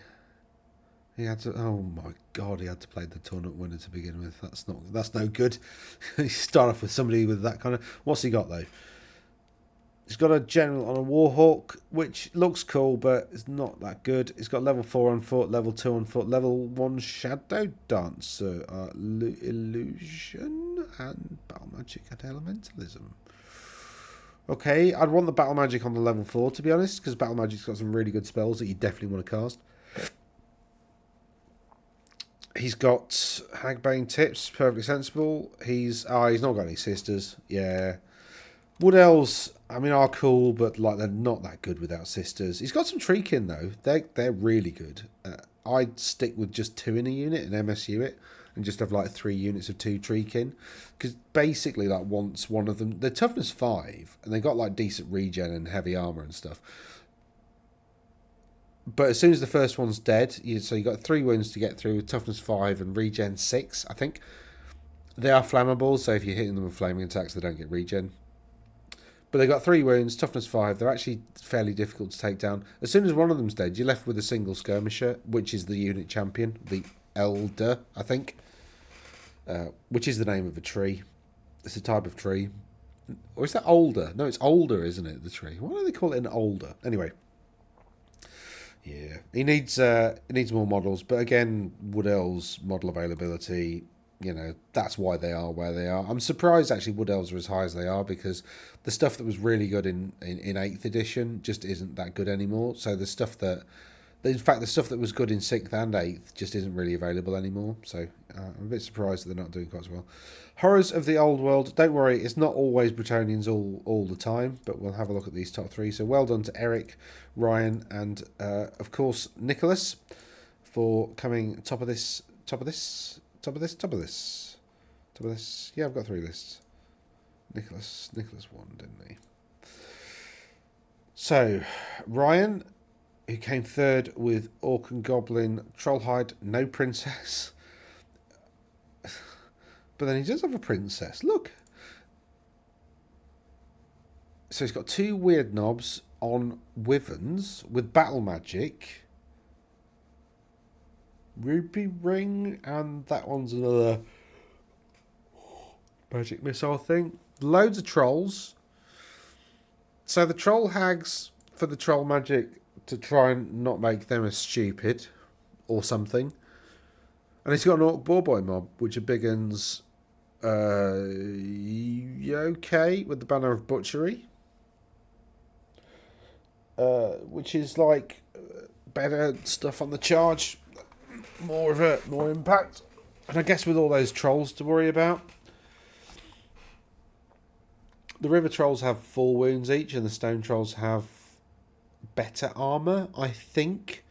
He had to. Oh my God, he had to play the tournament winner to begin with. That's no good. You start off with somebody with that kind of. What's he got though? He's got a general on a Warhawk, which looks cool, but it's not that good. He's got level 4 on foot, level 2 on foot, level 1 Shadow Dancer, Illusion, and Battle Magic and Elementalism. Okay, I'd want the Battle Magic on the level 4, to be honest, because Battle Magic's got some really good spells that you definitely want to cast. He's got Hagbane Tips, perfectly sensible. He's not got any sisters. Yeah. Wood Elves, are cool, but like they're not that good without sisters. He's got some Treekin though. They're really good. I'd stick with just 2 in a unit and MSU it, and just have like 3 units of 2 Treekin, because basically like once one of them, they're toughness 5, and they got like decent regen and heavy armor and stuff. But as soon as the first one's dead, so you got 3 wounds to get through, toughness 5 and regen 6, I think. They are flammable, so if you're hitting them with flaming attacks, they don't get regen. But they got 3 wounds, toughness 5. They're actually fairly difficult to take down. As soon as one of them's dead, you're left with a single skirmisher, which is the unit champion, the Elder, I think, which is the name of a tree. It's a type of tree. Or is that older? No, it's older, isn't it, the tree? Why do they call it an older? Anyway. Yeah. He needs more models, but again, Wood Elves model availability, that's why they are where they are. I'm surprised actually Wood Elves are as high as they are, because the stuff that was really good in 8th edition just isn't that good anymore. So the stuff that in fact, the stuff that was good in 6th and 8th just isn't really available anymore. So I'm a bit surprised that they're not doing quite as well. Horrors of the Old World. Don't worry, it's not always Bretonians all the time, but we'll have a look at these top 3. So well done to Eric, Ryan, and of course Nicholas for coming top of this. Yeah, I've got 3 lists. Nicholas won, didn't he? So Ryan, who came 3rd with Orc and Goblin, Trollhide, no princess. But then he does have a princess. Look. So he's got 2 weird knobs on Wyverns with battle magic. Ruby ring, and that one's another magic missile thing. Loads of trolls. So the troll hags for the troll magic to try and not make them as stupid or something. And he's got an Orc Boar Boy mob, which are big uns. Okay with the banner of butchery, which is like better stuff on the charge, more impact, and I guess with all those trolls to worry about. The river trolls have 4 wounds each, and the stone trolls have better armor, I think.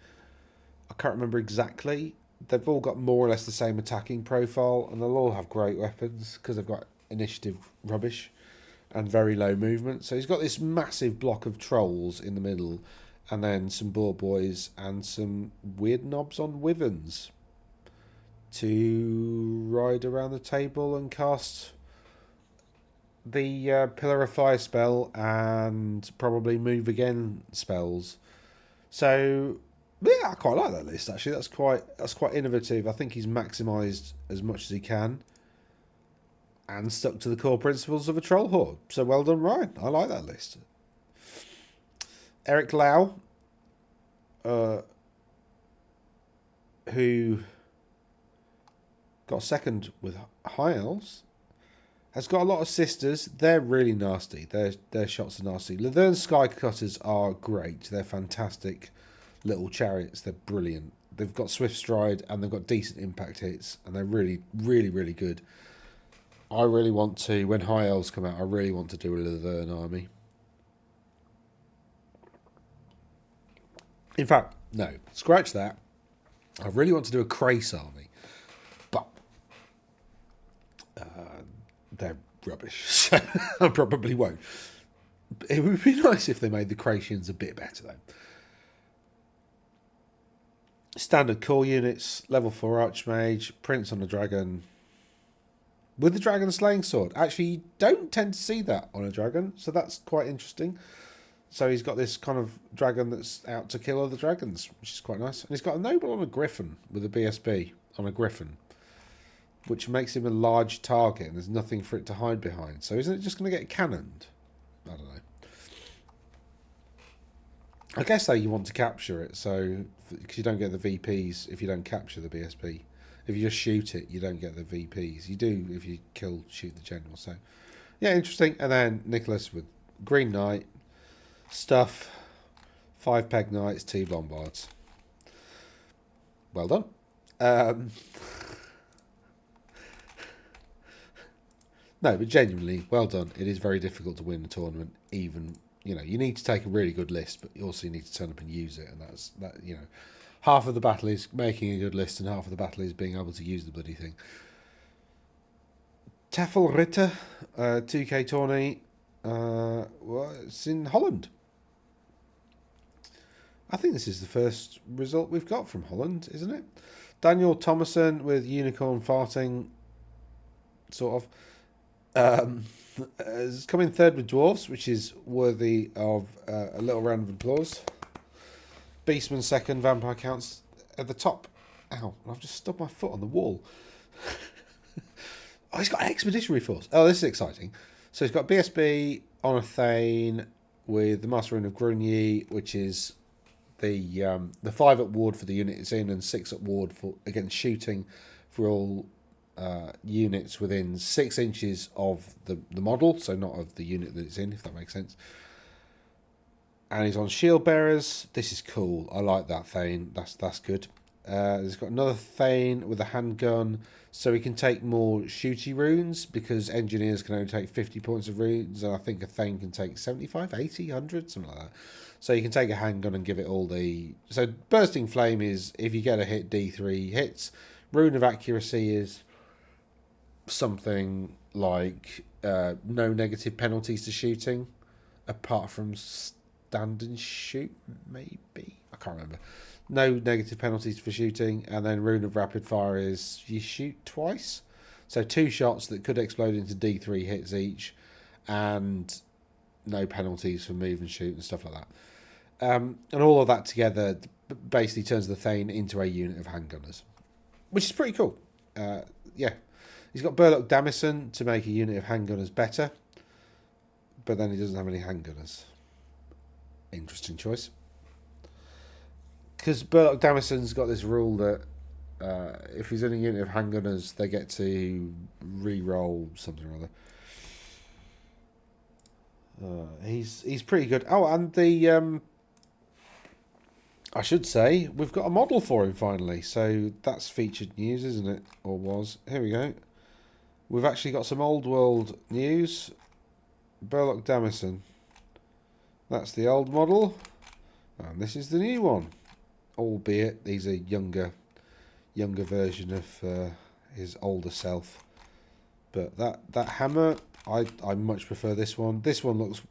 I can't remember exactly. They've all got more or less the same attacking profile, and they'll all have great weapons because they've got initiative rubbish and very low movement. So he's got this massive block of trolls in the middle, and then some boar boys and some weird knobs on wyverns to ride around the table and cast the Pillar of Fire spell and probably move again spells. So yeah, I quite like that list actually. That's quite innovative. I think he's maximised as much as he can and stuck to the core principles of a troll horde. So well done, Ryan. I like that list. Eric Lau, who got 2nd with High Elves, has got a lot of sisters. They're really nasty. Their shots are nasty. Luthern Skycutters are great. They're fantastic little chariots. They're brilliant. They've got swift stride and they've got decent impact hits, and they're really, really, really good. I really want to, when High Elves come out, I really want to do a Luthern army. In fact, no, scratch that. I really want to do a Krace army, but they're rubbish, so I probably won't. It would be nice if they made the Kracians a bit better, though. Standard core units, level 4 Archmage, Prince on a Dragon, with the Dragon Slaying Sword. Actually, you don't tend to see that on a dragon, so that's quite interesting. So he's got this kind of dragon that's out to kill other dragons, which is quite nice. And he's got a noble on a griffin with a BSB on a griffin, which makes him a large target, and there's nothing for it to hide behind. So isn't it just going to get cannoned? I don't know. I guess, though, you want to capture it, so because you don't get the VPs if you don't capture the BSB. If you just shoot it, you don't get the VPs. You do if you shoot the general. So, yeah, interesting. And then Nicholas with Green Knight, stuff, 5 Peg Knights, 2 Lombards. Well done. No, but genuinely, well done. It is very difficult to win a tournament. Even, you need to take a really good list, but you also need to turn up and use it. And that's half of the battle is making a good list, and half of the battle is being able to use the bloody thing. Tafel Ritter, 2K tourney. It's in Holland. I think this is the first result we've got from Holland, isn't it? Daniel Thomason with Unicorn Farting, sort of. Has come in 3rd with Dwarves, which is worthy of a little round of applause. Beastman 2nd, Vampire Counts at the top. Ow, I've just stubbed my foot on the wall. Oh, he's got Expeditionary Force. Oh, this is exciting. So he's got BSB on a Thane with the Master Rune of Grunyi, which is the 5-up ward for the unit it's in, and 6-up ward for against shooting for all units within 6 inches of the model, so not of the unit that it's in, if that makes sense. And he's on Shield Bearers. This is cool. I like that Thane. That's good. He's got another Thane with a handgun, so he can take more shooty runes, because engineers can only take 50 points of runes, and I think a Thane can take 75, 80, 100, something like that. So you can take a handgun and give it all the... So Bursting Flame is, if you get a hit, D3 hits. Rune of Accuracy is something like no negative penalties to shooting, apart from stand and shoot, maybe? I can't remember. No negative penalties for shooting. And then Rune of Rapid Fire is you shoot twice. So 2 shots that could explode into D3 hits each, and no penalties for move and shoot and stuff like that. And all of that together basically turns the Thane into a unit of handgunners, which is pretty cool. Yeah. He's got Burlock Damison to make a unit of handgunners better, but then he doesn't have any handgunners. Interesting choice. Because Burlock Damison's got this rule that if he's in a unit of handgunners, they get to re-roll something or other. He's pretty good. Oh, and the I should say we've got a model for him finally. So that's featured news, isn't it? Or was? Here we go. We've actually got some old world news. Burlock Damison. That's the old model, and this is the new one. Albeit he's a younger version of his older self. But that hammer, I much prefer this one. This one looks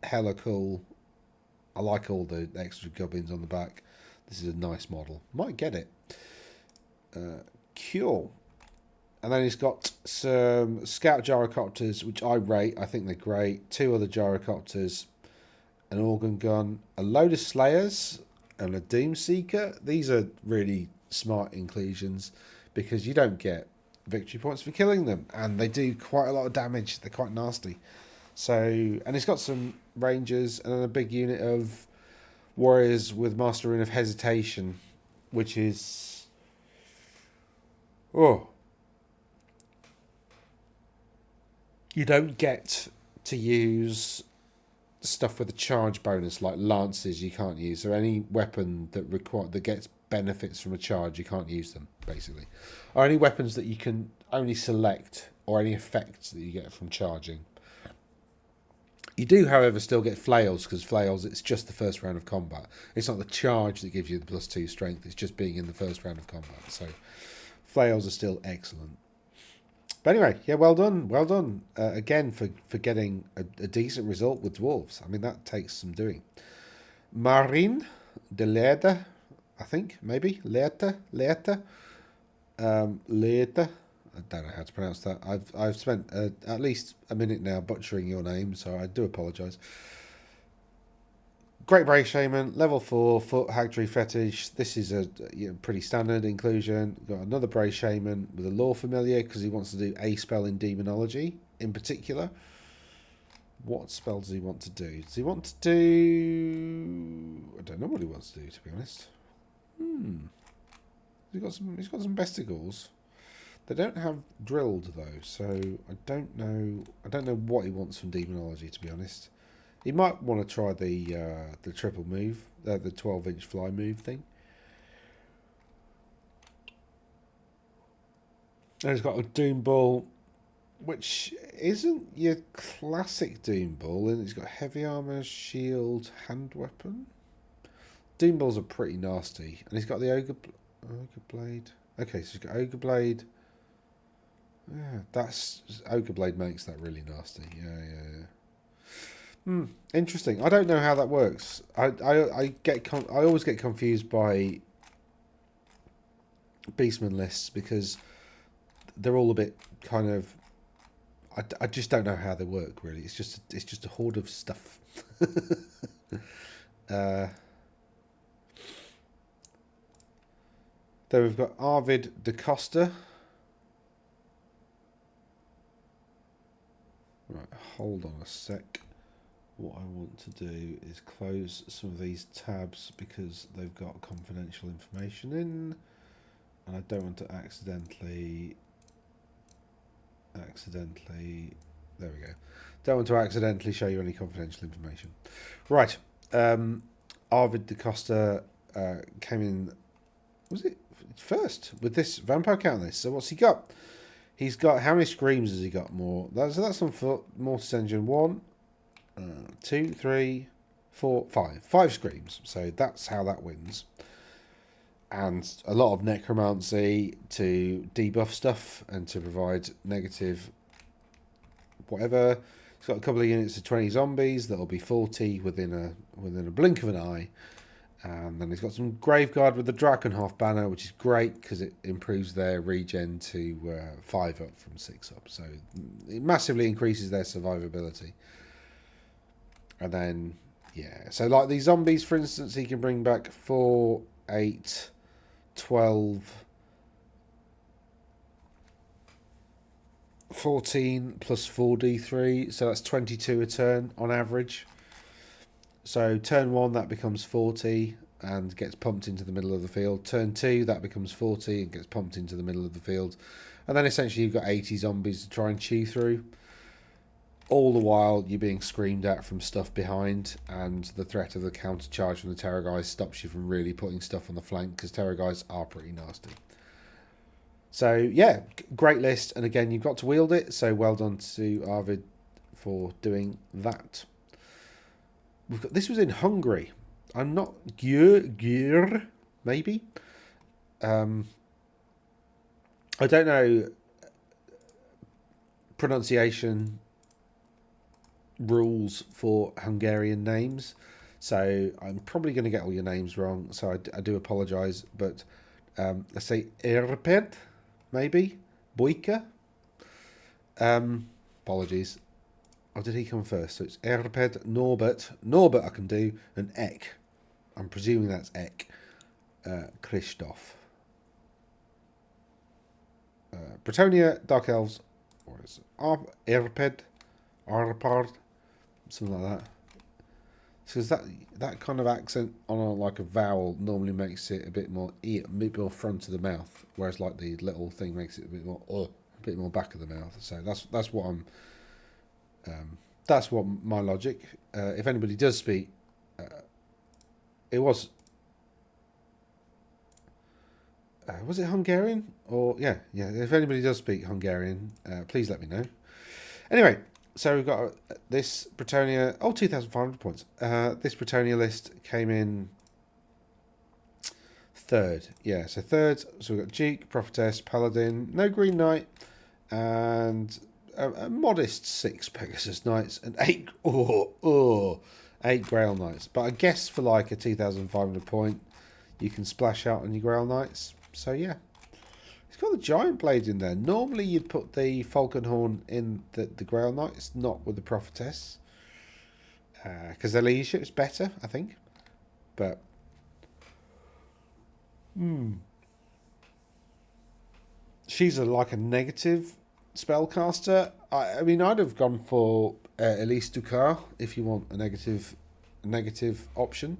hella cool. I like all the extra gubbins on the back. This is a nice model. Might get it. Cool. And then he's got some Scout Gyrocopters, which I rate. I think they're great. 2 other Gyrocopters, an Organ Gun, a load of Slayers, and a Doom Seeker. These are really smart inclusions, because you don't get victory points for killing them, and they do quite a lot of damage. They're quite nasty. So, and he's got some Rangers, and then a big unit of Warriors with Master Rune of Hesitation, which is... Oh. You don't get to use stuff with a charge bonus, like lances you can't use, or any weapon that gets benefits from a charge, you can't use them, basically. Or any weapons that you can only select, or any effects that you get from charging. You do, however, still get flails, because flails, it's just the first round of combat. It's not the charge that gives you the +2 strength, it's just being in the first round of combat. So flails are still excellent. But anyway, yeah, well done. Again, for getting a decent result with dwarves. I mean, that takes some doing. Marine de Leerde, I think, maybe. Leerte. Leerte. I don't know how to pronounce that. I've spent at least a minute now butchering your name, so I do apologise. Great Brave Shaman, level 4, foot Hagtree Fetish. This is a pretty standard inclusion. Got another Brave Shaman with a Lore Familiar, because he wants to do a spell in Demonology in particular. What spell does he want to do? Does he want to do... I don't know what he wants to do, to be honest. He's got some Bestigals. They don't have drilled though, so I don't know what he wants from Demonology, to be honest. He might want to try the triple move, the 12-inch fly move thing. And he's got a Doom Ball, which isn't your classic Doom Ball, and it's got heavy armor, shield, hand weapon. Doom Balls are pretty nasty, and he's got the Ogre Blade. Okay, so he's got Ogre Blade. Yeah, Ogre Blade makes that really nasty. Yeah. Interesting. I don't know how that works. I always get confused by Beastman lists, because they're all a bit kind of... I just don't know how they work, really. It's just a horde of stuff. Then we've got Arvid da Costa. Right, hold on a sec. What I want to do is close some of these tabs because they've got confidential information in, and I don't want to accidentally, there we go. Don't want to accidentally show you any confidential information. Right, Arvid da Costa came in, was it first with this vampire count this? So what's he got? He's got, how many screams has he got more? That's on for Mortis Engine 1, 2, 3, 4, 5. 5 screams. So that's how that wins. And a lot of necromancy to debuff stuff and to provide negative whatever. He's got a couple of units of 20 zombies that'll be 40 within a blink of an eye. And then he's got some Graveguard with the Drakenhof banner, which is great because it improves their regen to 5 up from 6 up. So it massively increases their survivability. And then, yeah. So like these zombies, for instance, he can bring back 4, 8, 12, 14 plus 4d3. So that's 22 a turn on average. So turn 1, that becomes 40 and gets pumped into the middle of the field. Turn 2, that becomes 40 and gets pumped into the middle of the field. And then essentially you've got 80 zombies to try and chew through. All the while you're being screamed at from stuff behind, and the threat of the counter charge from the Terror Guys stops you from really putting stuff on the flank, because Terror Guys are pretty nasty. So yeah, great list. And again, you've got to wield it. So well done to Arvid for doing that. This was in Hungary. I'm not Gyr, maybe. I don't know pronunciation rules for Hungarian names, so I'm probably going to get all your names wrong. So I do apologise, but let's say Erped, maybe Boyka. Apologies. Or did he come first? So it's Erped, Norbert. Norbert I can do, and Ek. I'm presuming that's Ek. Christoph. Bretonia, Dark Elves. Or is it Erped? Arpard? Something like that. Because that kind of accent on like a vowel normally makes it a bit more front of the mouth, whereas like the little thing makes it a bit more back of the mouth. So that's what I'm. That's what my logic. If anybody does speak, it was it Hungarian or yeah. If anybody does speak Hungarian, please let me know. Anyway, so we've got this Bretonia. 2,500 points. This Bretonia list came in third. Yeah, so third. So we've got Duke, Prophetess, Paladin, no Green Knight, and a modest 6 Pegasus Knights and 8 Grail Knights. But I guess for like a 2,500 point, you can splash out on your Grail Knights. So yeah, he's got the Giant Blade in there. Normally you'd put the Falconhorn in the Grail Knights, not with the Prophetess, because their leadership's better, I think. But she's like a negative spellcaster. I mean, I'd have gone for Elise Ducar if you want a negative option,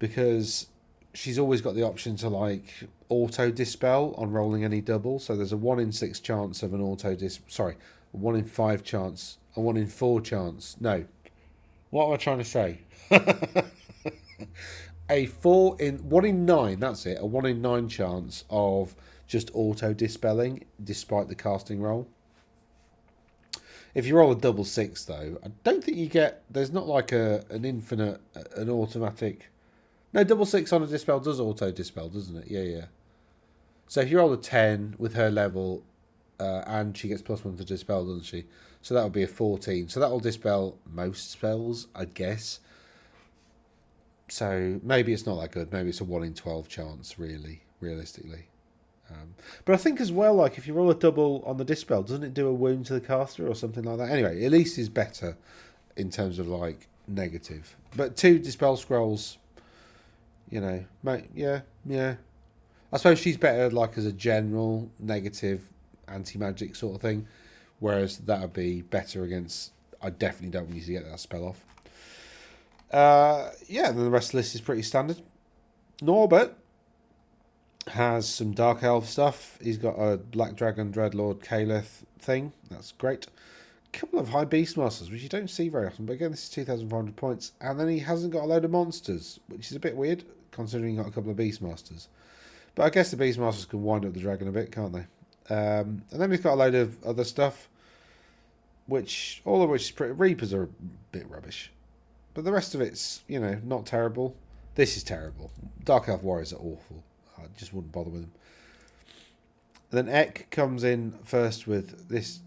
because she's always got the option to like auto dispel on rolling any double. So there's a 1 in 6 chance of an auto a 1 in 5 chance, a 1 in 4 chance. No, what am I trying to say? A 1 in 9. That's it. A 1 in 9 chance of just auto dispelling despite the casting roll. If you roll a double 6 though, I don't think you get, there's not like an infinite, an automatic. No, double 6 on a dispel does auto dispel, doesn't it? Yeah. So if you roll a 10 with her level, and she gets +1 to dispel, doesn't she? So that would be a 14. So that will dispel most spells, I guess. So maybe it's not that good. Maybe it's a 1 in 12 chance, realistically. But I think as well, like if you roll a double on the dispel, doesn't it do a wound to the caster or something like that? Anyway, Elise is better in terms of like negative. But 2 dispel scrolls, you know, yeah. I suppose she's better like as a general negative anti-magic sort of thing. whereas that would be better against. I definitely don't want you to get that spell off. Then the rest of the list is pretty standard. Norbert has some Dark Elf stuff. He's got a Black Dragon Dreadlord Caliph thing. That's great. A couple of High Beastmasters, which you don't see very often. But again, this is 2,500 points. And then he hasn't got a load of monsters, which is a bit weird, considering he got a couple of Beastmasters. But I guess the Beastmasters can wind up the dragon a bit, can't they? And then he's got a load of other stuff, all of which is pretty. Reapers are a bit rubbish. But the rest of it's, not terrible. This is terrible. Dark Elf Warriors are awful. I just wouldn't bother with them. And then Ek comes in first with this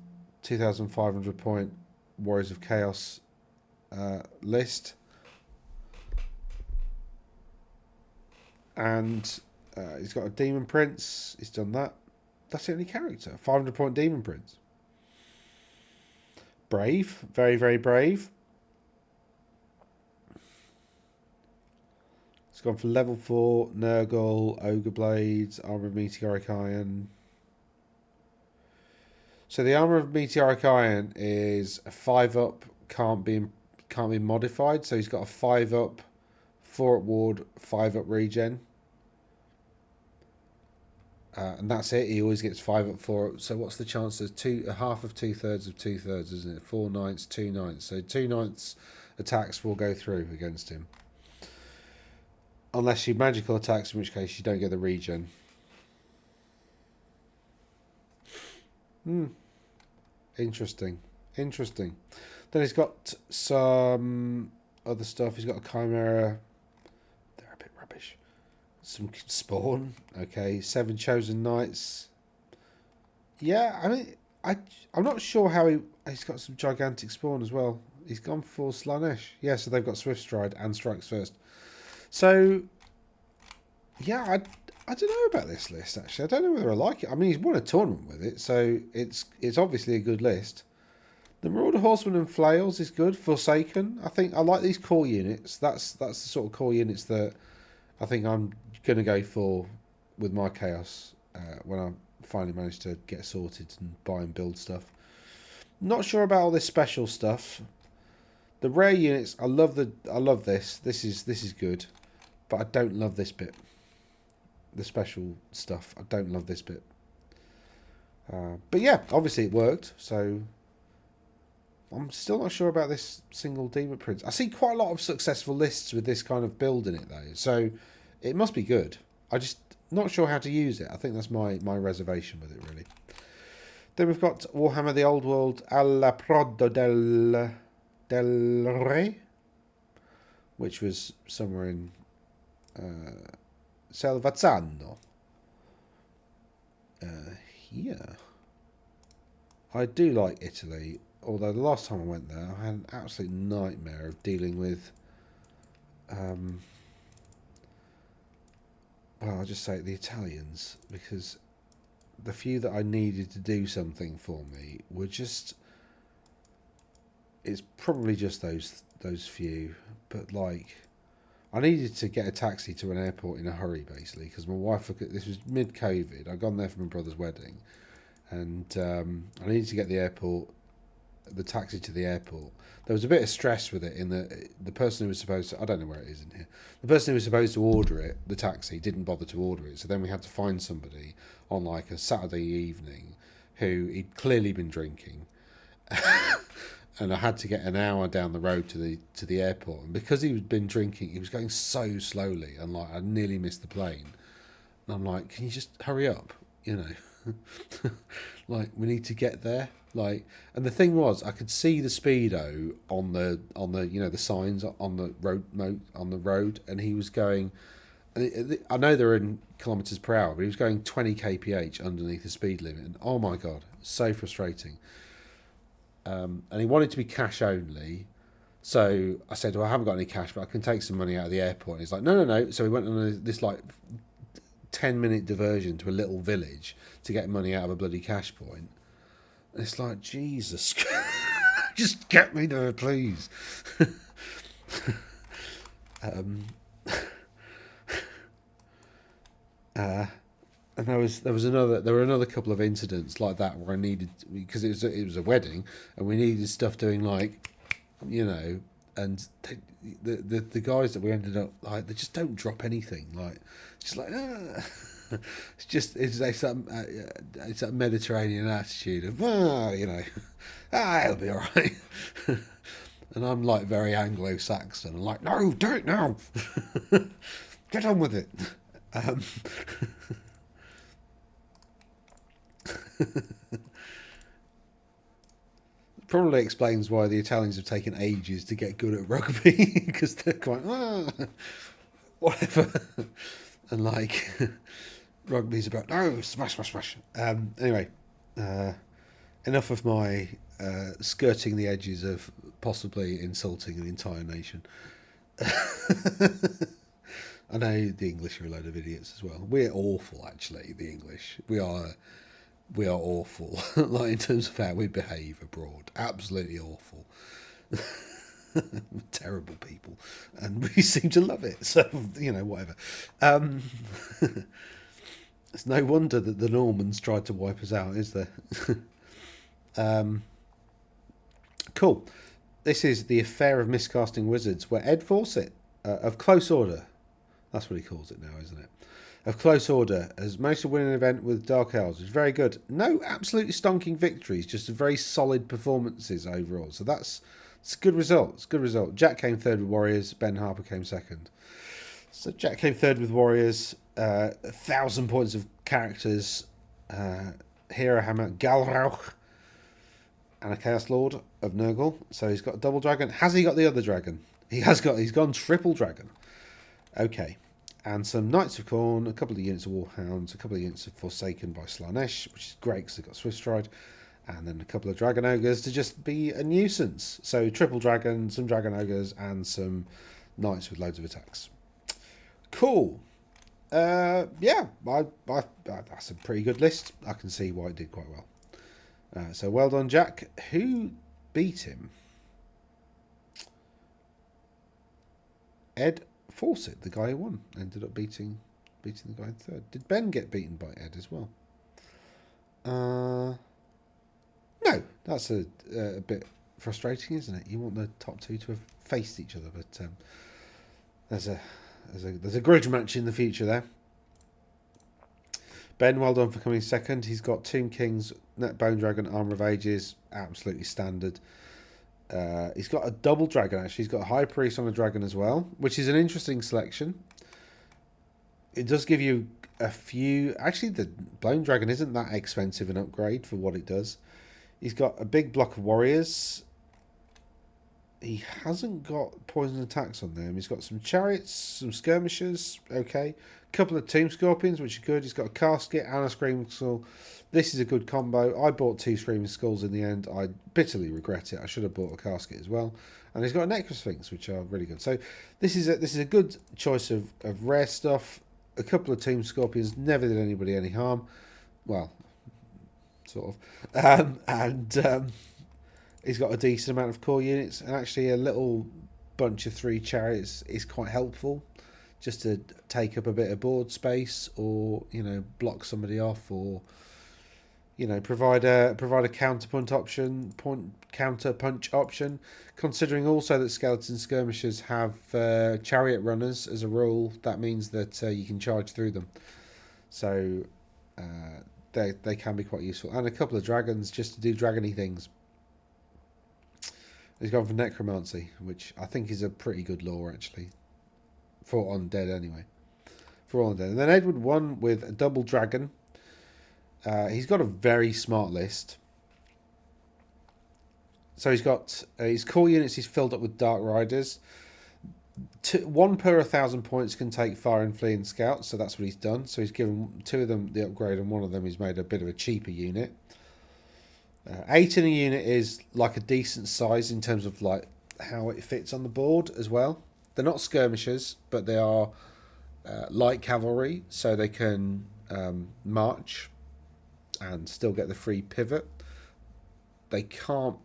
2,500 point Warriors of Chaos list. And he's got a Demon Prince. He's done that. That's the only character. 500 point Demon Prince. Brave. Very, very brave. It's gone for level 4, Nurgle, Ogre Blades, Armour of Meteoric Iron. So the Armour of Meteoric Iron is a 5-up, can't be modified. So he's got a 5-up, 4-up ward, 5-up regen. And that's it. He always gets 5-up, 4-up. So what's the chance? There's half of 2/3 of 2/3, isn't it? 4 9ths, 2 9ths. So 2 9ths attacks will go through against him. Unless she magical attacks, in which case you don't get the regen. Interesting. Then he's got some other stuff. He's got a Chimera. They're a bit rubbish. Some Spawn. Okay. 7 Chosen Knights. Yeah, I mean, I'm not sure how he's got some gigantic Spawn as well. He's gone for Slanesh. Yeah, so they've got Swift Stride and Strikes First. So, yeah, I don't know about this list, actually. I don't know whether I like it. I mean, he's won a tournament with it, so it's obviously a good list. The Marauder Horseman and Flails is good. Forsaken. I think I like these core units. That's the sort of core units that I think I'm going to go for with my Chaos when I finally manage to get sorted and buy and build stuff. Not sure about all this special stuff. The rare units, I love this. This is good. But I don't love this bit. The special stuff. I don't love this bit. But yeah, obviously it worked. So I'm still not sure about this single Demon Prince. I see quite a lot of successful lists with this kind of build in it though. So it must be good. I just not sure how to use it. I think that's my reservation with it really. Then we've got Warhammer the Old World alla Prodo del Re, which was somewhere in Selvazzano. Here. I do like Italy, although the last time I went there, I had an absolute nightmare of dealing with. Well, I'll just say the Italians, because the few that I needed to do something for me were just. It's probably just those few, but like. I needed to get a taxi to an airport in a hurry, basically, because my wife. This was mid-COVID. I'd gone there for my brother's wedding, and I needed to get the taxi to the airport. There was a bit of stress with it in the person who was supposed to. I don't know where it is in here. The person who was supposed to order it, the taxi, didn't bother to order it. So then we had to find somebody on like a Saturday evening who he'd clearly been drinking. And I had to get an hour down the road to the airport, and because he'd been drinking, he was going so slowly, and like I nearly missed the plane. And I'm like, can you just hurry up? Like we need to get there. Like, and the thing was, I could see the speedo on the the signs on the road, and he was going. I know they're in kilometres per hour, but he was going 20 kph underneath the speed limit, and oh my god, so frustrating. And he wanted to be cash only, so I said, well, I haven't got any cash, but I can take some money out of the airport. And he's like, no. So he went on this like 10-minute diversion to a little village to get money out of a bloody cash point. And it's like, Jesus, just get me there, please. And there were another couple of incidents like that where I needed, because it was a wedding and we needed stuff doing, like, you know, and the guys that we ended up, like, they just don't drop anything, like, just like, ah. It's that Mediterranean attitude of, you know, it'll be all right. And I'm like very Anglo-Saxon. I'm like, no, do it now. Get on with it. Um, Probably explains why the Italians have taken ages to get good at rugby, because they're quite, whatever. And like, rugby's about, no, smash, smash, smash. Anyway, enough of my skirting the edges of possibly insulting an entire nation. I know the English are a load of idiots as well. We're awful, actually. The English, we are awful. Like, in terms of how we behave abroad, absolutely awful. Terrible people, and we seem to love it. So, you know, whatever. It's no wonder that the Normans tried to wipe us out, is there? Cool. This is the affair of miscasting wizards, where Ed Fawcett of Close Order, that's what he calls it now, isn't it? Of Close Order has managed to win an event with Dark Elves, which is very good. No absolutely stonking victories, just very solid performances overall. So it's a good result. It's a good result. Jack came third with Warriors. Ben Harper came second. So Jack came third with Warriors. 1,000 points of characters. Hero Hammer, Galrauch, and a Chaos Lord of Nurgle. So he's got a double dragon. Has he got the other dragon? He's gone triple dragon. Okay. And some Knights of Khorne, a couple of units of Warhounds, a couple of units of Forsaken by Slanesh, which is great because they've got Swift Stride, and then a couple of Dragon Ogres to just be a nuisance. So triple dragon, some Dragon Ogres, and some Knights with loads of attacks. Cool. Yeah, that's a pretty good list. I can see why it did quite well. So well done, Jack. Who beat him? Ed Fawcett, the guy who won, ended up beating the guy in third. Did Ben get beaten by Ed as well? No, that's a bit frustrating, isn't it? You want the top two to have faced each other, but there's a grudge match in the future there. Ben, well done for coming second. He's got Tomb Kings, Net Bone Dragon, Armour of Ages, absolutely standard. He's got a double dragon, actually. He's got a High Priest on a dragon as well, which is an interesting selection. It does give you a few... Actually, the Bone Dragon isn't that expensive an upgrade for what it does. He's got a big block of warriors. He hasn't got poison attacks on them. He's got some chariots, some skirmishers, okay. A couple of Tomb Scorpions, which are good. He's got a casket and a Screaming Skull. This is a good combo. I bought 2 Screaming Skulls in the end. I bitterly regret it. I should have bought a casket as well. And he's got a Necrosphinx, which are really good. So this is a good choice of rare stuff. A couple of Tomb Scorpions never did anybody any harm. Well, sort of. He's got a decent amount of core units, and actually a little bunch of 3 chariots is quite helpful, just to take up a bit of board space, or, you know, block somebody off, or, you know, provide a counter punch option. Considering also that skeleton skirmishers have chariot runners as a rule, that means that you can charge through them. So they can be quite useful, and a couple of dragons just to do dragony things. He's gone for Necromancy, which I think is a pretty good lore, actually. For Undead, anyway. For all Undead. And then Edward won with a double dragon. He's got a very smart list. So he's got his core units, he's filled up with Dark Riders. 1 per 1,000 points can take Fire and Flee and Scout, so that's what he's done. So he's given 2 of them the upgrade, and 1 of them he's made a bit of a cheaper unit. 8 in a unit is like a decent size in terms of like how it fits on the board as well. They're not skirmishers, but they are light cavalry, so they can march and still get the free pivot. They can't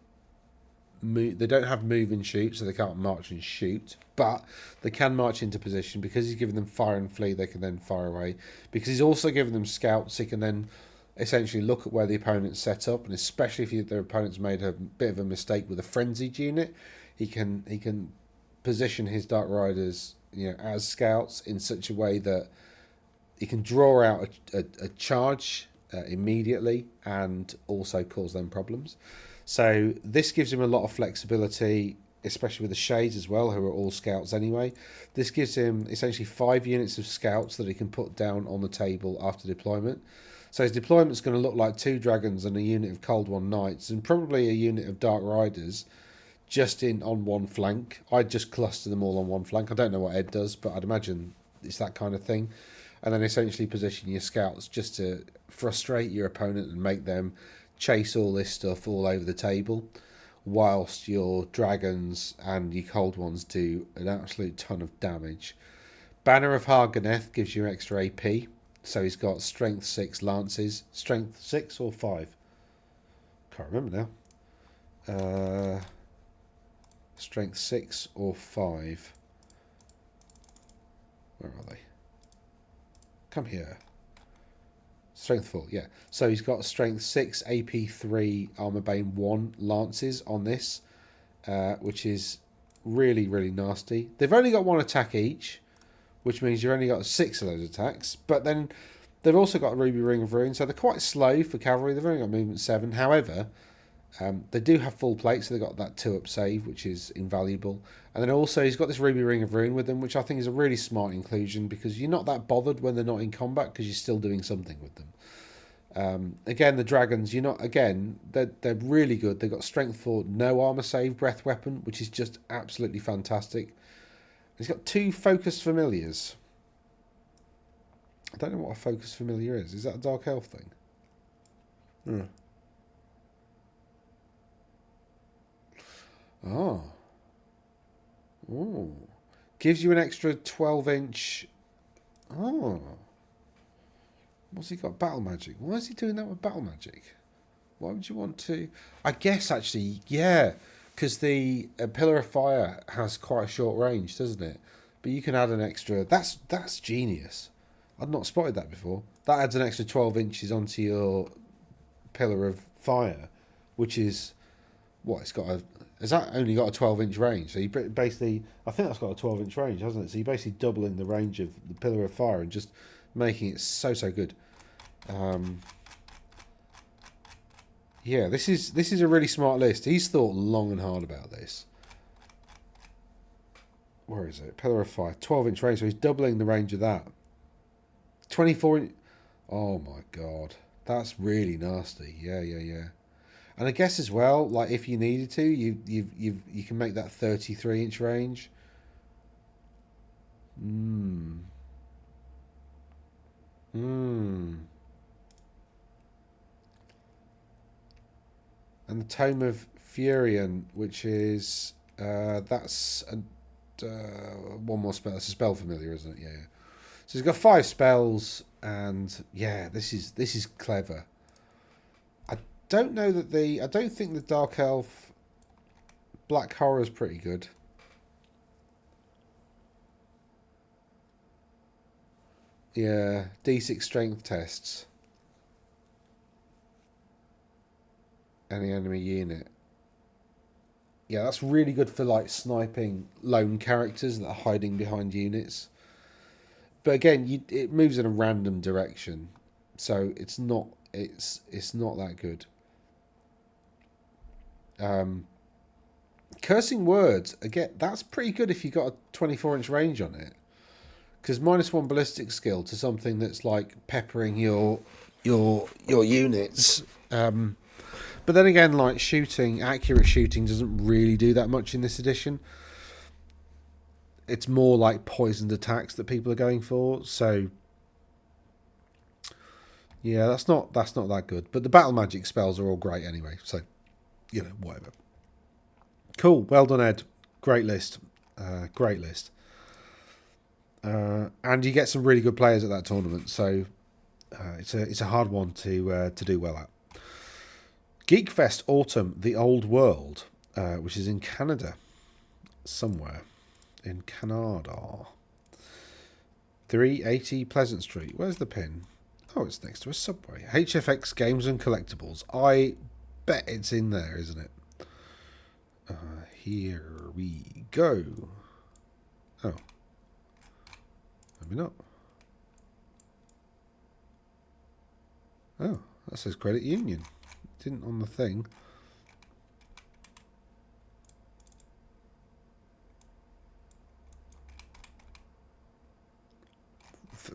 move. They don't have move and shoot, so they can't march and shoot. But they can march into position because he's giving them fire and flee. They can then fire away because he's also giving them scouts. He can then essentially look at where the opponent's set up, and especially if their opponent's made a bit of a mistake with a frenzied unit, he can position his Dark Riders, as scouts in such a way that he can draw out a charge immediately and also cause them problems. So this gives him a lot of flexibility, especially with the Shades as well, who are all scouts anyway. This gives him essentially 5 units of scouts that he can put down on the table after deployment. So his deployment's going to look like 2 dragons and a unit of Cold One Knights and probably a unit of Dark Riders just on one flank. I'd just cluster them all on one flank. I don't know what Ed does, but I'd imagine it's that kind of thing. And then essentially position your scouts just to frustrate your opponent and make them chase all this stuff all over the table, whilst your dragons and your cold ones do an absolute ton of damage. Banner of Harganeth gives you extra AP. So he's got strength 6 lances. Strength 6 or 5? Can't remember now. Strength 6 or 5. Where are they? Come here. Strength 4, yeah. So he's got strength 6, AP 3, armor bane 1 lances on this, which is really, really nasty. They've only got 1 attack each, which means you've only got 6 of those attacks. But then they've also got a Ruby Ring of Ruin, so they're quite slow for cavalry. They've only got movement 7. However, they do have full plate, so they've got that 2-up save, which is invaluable. And then also he's got this Ruby Ring of Ruin with them, which I think is a really smart inclusion because you're not that bothered when they're not in combat because you're still doing something with them. Again, the dragons, they're really good. They've got strength 4, no armor save, breath weapon, which is just absolutely fantastic. He's got 2 focused familiars. I don't know what a focused familiar is. Is that a Dark Elf thing? Oh. Ooh. Gives you an extra 12-inch... Oh. What's he got? Battle magic. Why is he doing that with battle magic? Why would you want to... I guess, actually, yeah. Because the Pillar of Fire has quite a short range, doesn't it? But you can add an extra... That's genius. I'd not spotted that before. That adds an extra 12 inches onto your Pillar of Fire, which is... What, it's got a... Has that only got a 12-inch range? So you basically... I think that's got a 12-inch range, hasn't it? So you're basically doubling the range of the Pillar of Fire and just making it so good. Yeah, this is a really smart list. He's thought long and hard about this. Where is it? Pillar of Fire. 12-inch range, so he's doubling the range of that. 24... Oh, my God. That's really nasty. Yeah. And I guess as well, like if you needed to, you can make that 33-inch range. And the Tome of Furion, which is that's one more spell. It's a spell familiar, isn't it? Yeah. So he's got 5 spells, and yeah, this is clever. I don't think the Dark Elf Black Horror is pretty good. Yeah, D6 strength tests. Any enemy unit. Yeah, that's really good for like sniping lone characters that are hiding behind units. But again, it moves in a random direction, so it's not that good. Cursing Words, again, that's pretty good if you got a 24-inch range on it. Because -1 ballistic skill to something that's like peppering your units. But then again, like accurate shooting doesn't really do that much in this edition. It's more like poisoned attacks that people are going for. So yeah, that's not that good. But the battle magic spells are all great anyway. So whatever. Cool. Well done, Ed. Great list. Great list. And you get some really good players at that tournament. So it's a hard one to do well at. Geekfest Autumn, The Old World. which is in Canada, somewhere in Canada. 380 Pleasant Street. Where's the pin? Oh, it's next to a Subway. HFX Games and Collectibles. I bet it's in there, isn't it? Here we go. Oh. Maybe not. Oh, that says Credit Union. It didn't on the thing.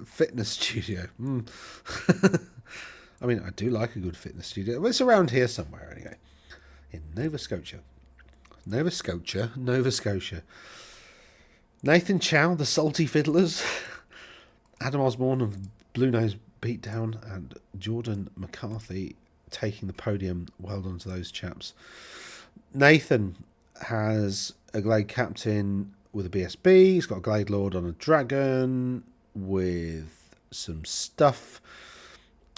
Fitness studio. I mean, I do like a good fitness studio. Well, it's around here somewhere anyway. In Nova Scotia. Nova Scotia. Nathan Chow, the Salty Fiddlers. Adam Osborne of Blue Nose Beatdown. And Jordan McCarthy taking the podium. Well done to those chaps. Nathan has a Glade Captain with a BSB. He's got a Glade Lord on a Dragon with some stuff.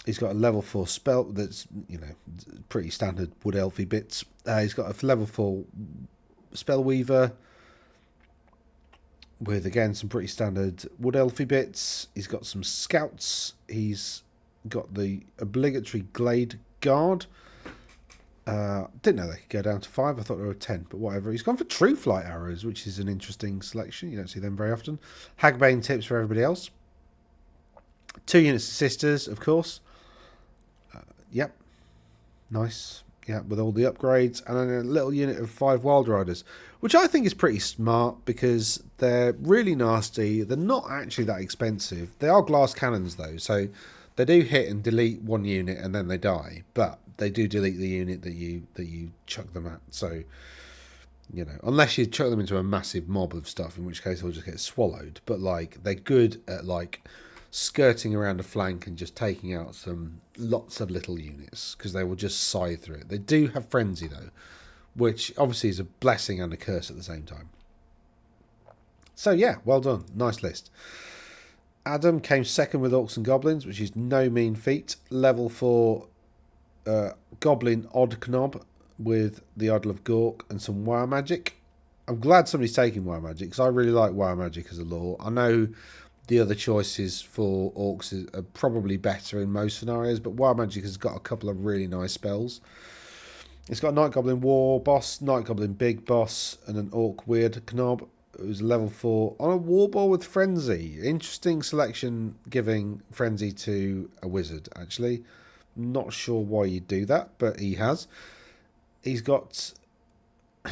He's got a level 4 spell that's, pretty standard Wood Elfy bits. He's got a level 4 Spell Weaver with, again, some pretty standard Wood Elfy bits. He's got some Scouts. He's got the obligatory Glade Guard. Didn't know they could go down to 5. I thought there were 10, but whatever. He's gone for True Flight Arrows, which is an interesting selection. You don't see them very often. Hagbane tips for everybody else. 2 units of Sisters, of course. Yep. Nice. Yeah, with all the upgrades. And then a little unit of 5 Wild Riders, which I think is pretty smart because they're really nasty. They're not actually that expensive. They are glass cannons, though, so they do hit and delete one unit and then they die. But they do delete the unit that you chuck them at. So, unless you chuck them into a massive mob of stuff, in which case they'll just get swallowed. But, they're good at, skirting around a flank and just taking out lots of little units because they will just scythe through it. They do have Frenzy, though, which obviously is a blessing and a curse at the same time. So, yeah, well done. Nice list. Adam came second with Orcs and Goblins, which is no mean feat. Level 4 Goblin Odd Knob with the Idol of Gork and some Wire Magic. I'm glad somebody's taking Wire Magic because I really like Wire Magic as a lore. I know the other choices for Orcs are probably better in most scenarios, but Wire Magic has got a couple of really nice spells. It's got a Night Goblin War Boss, Night Goblin Big Boss, and an Orc Weird Knob. It was level 4 on a War Ball with Frenzy. Interesting selection giving Frenzy to a Wizard, actually. Not sure why you do that, but he has. He's got a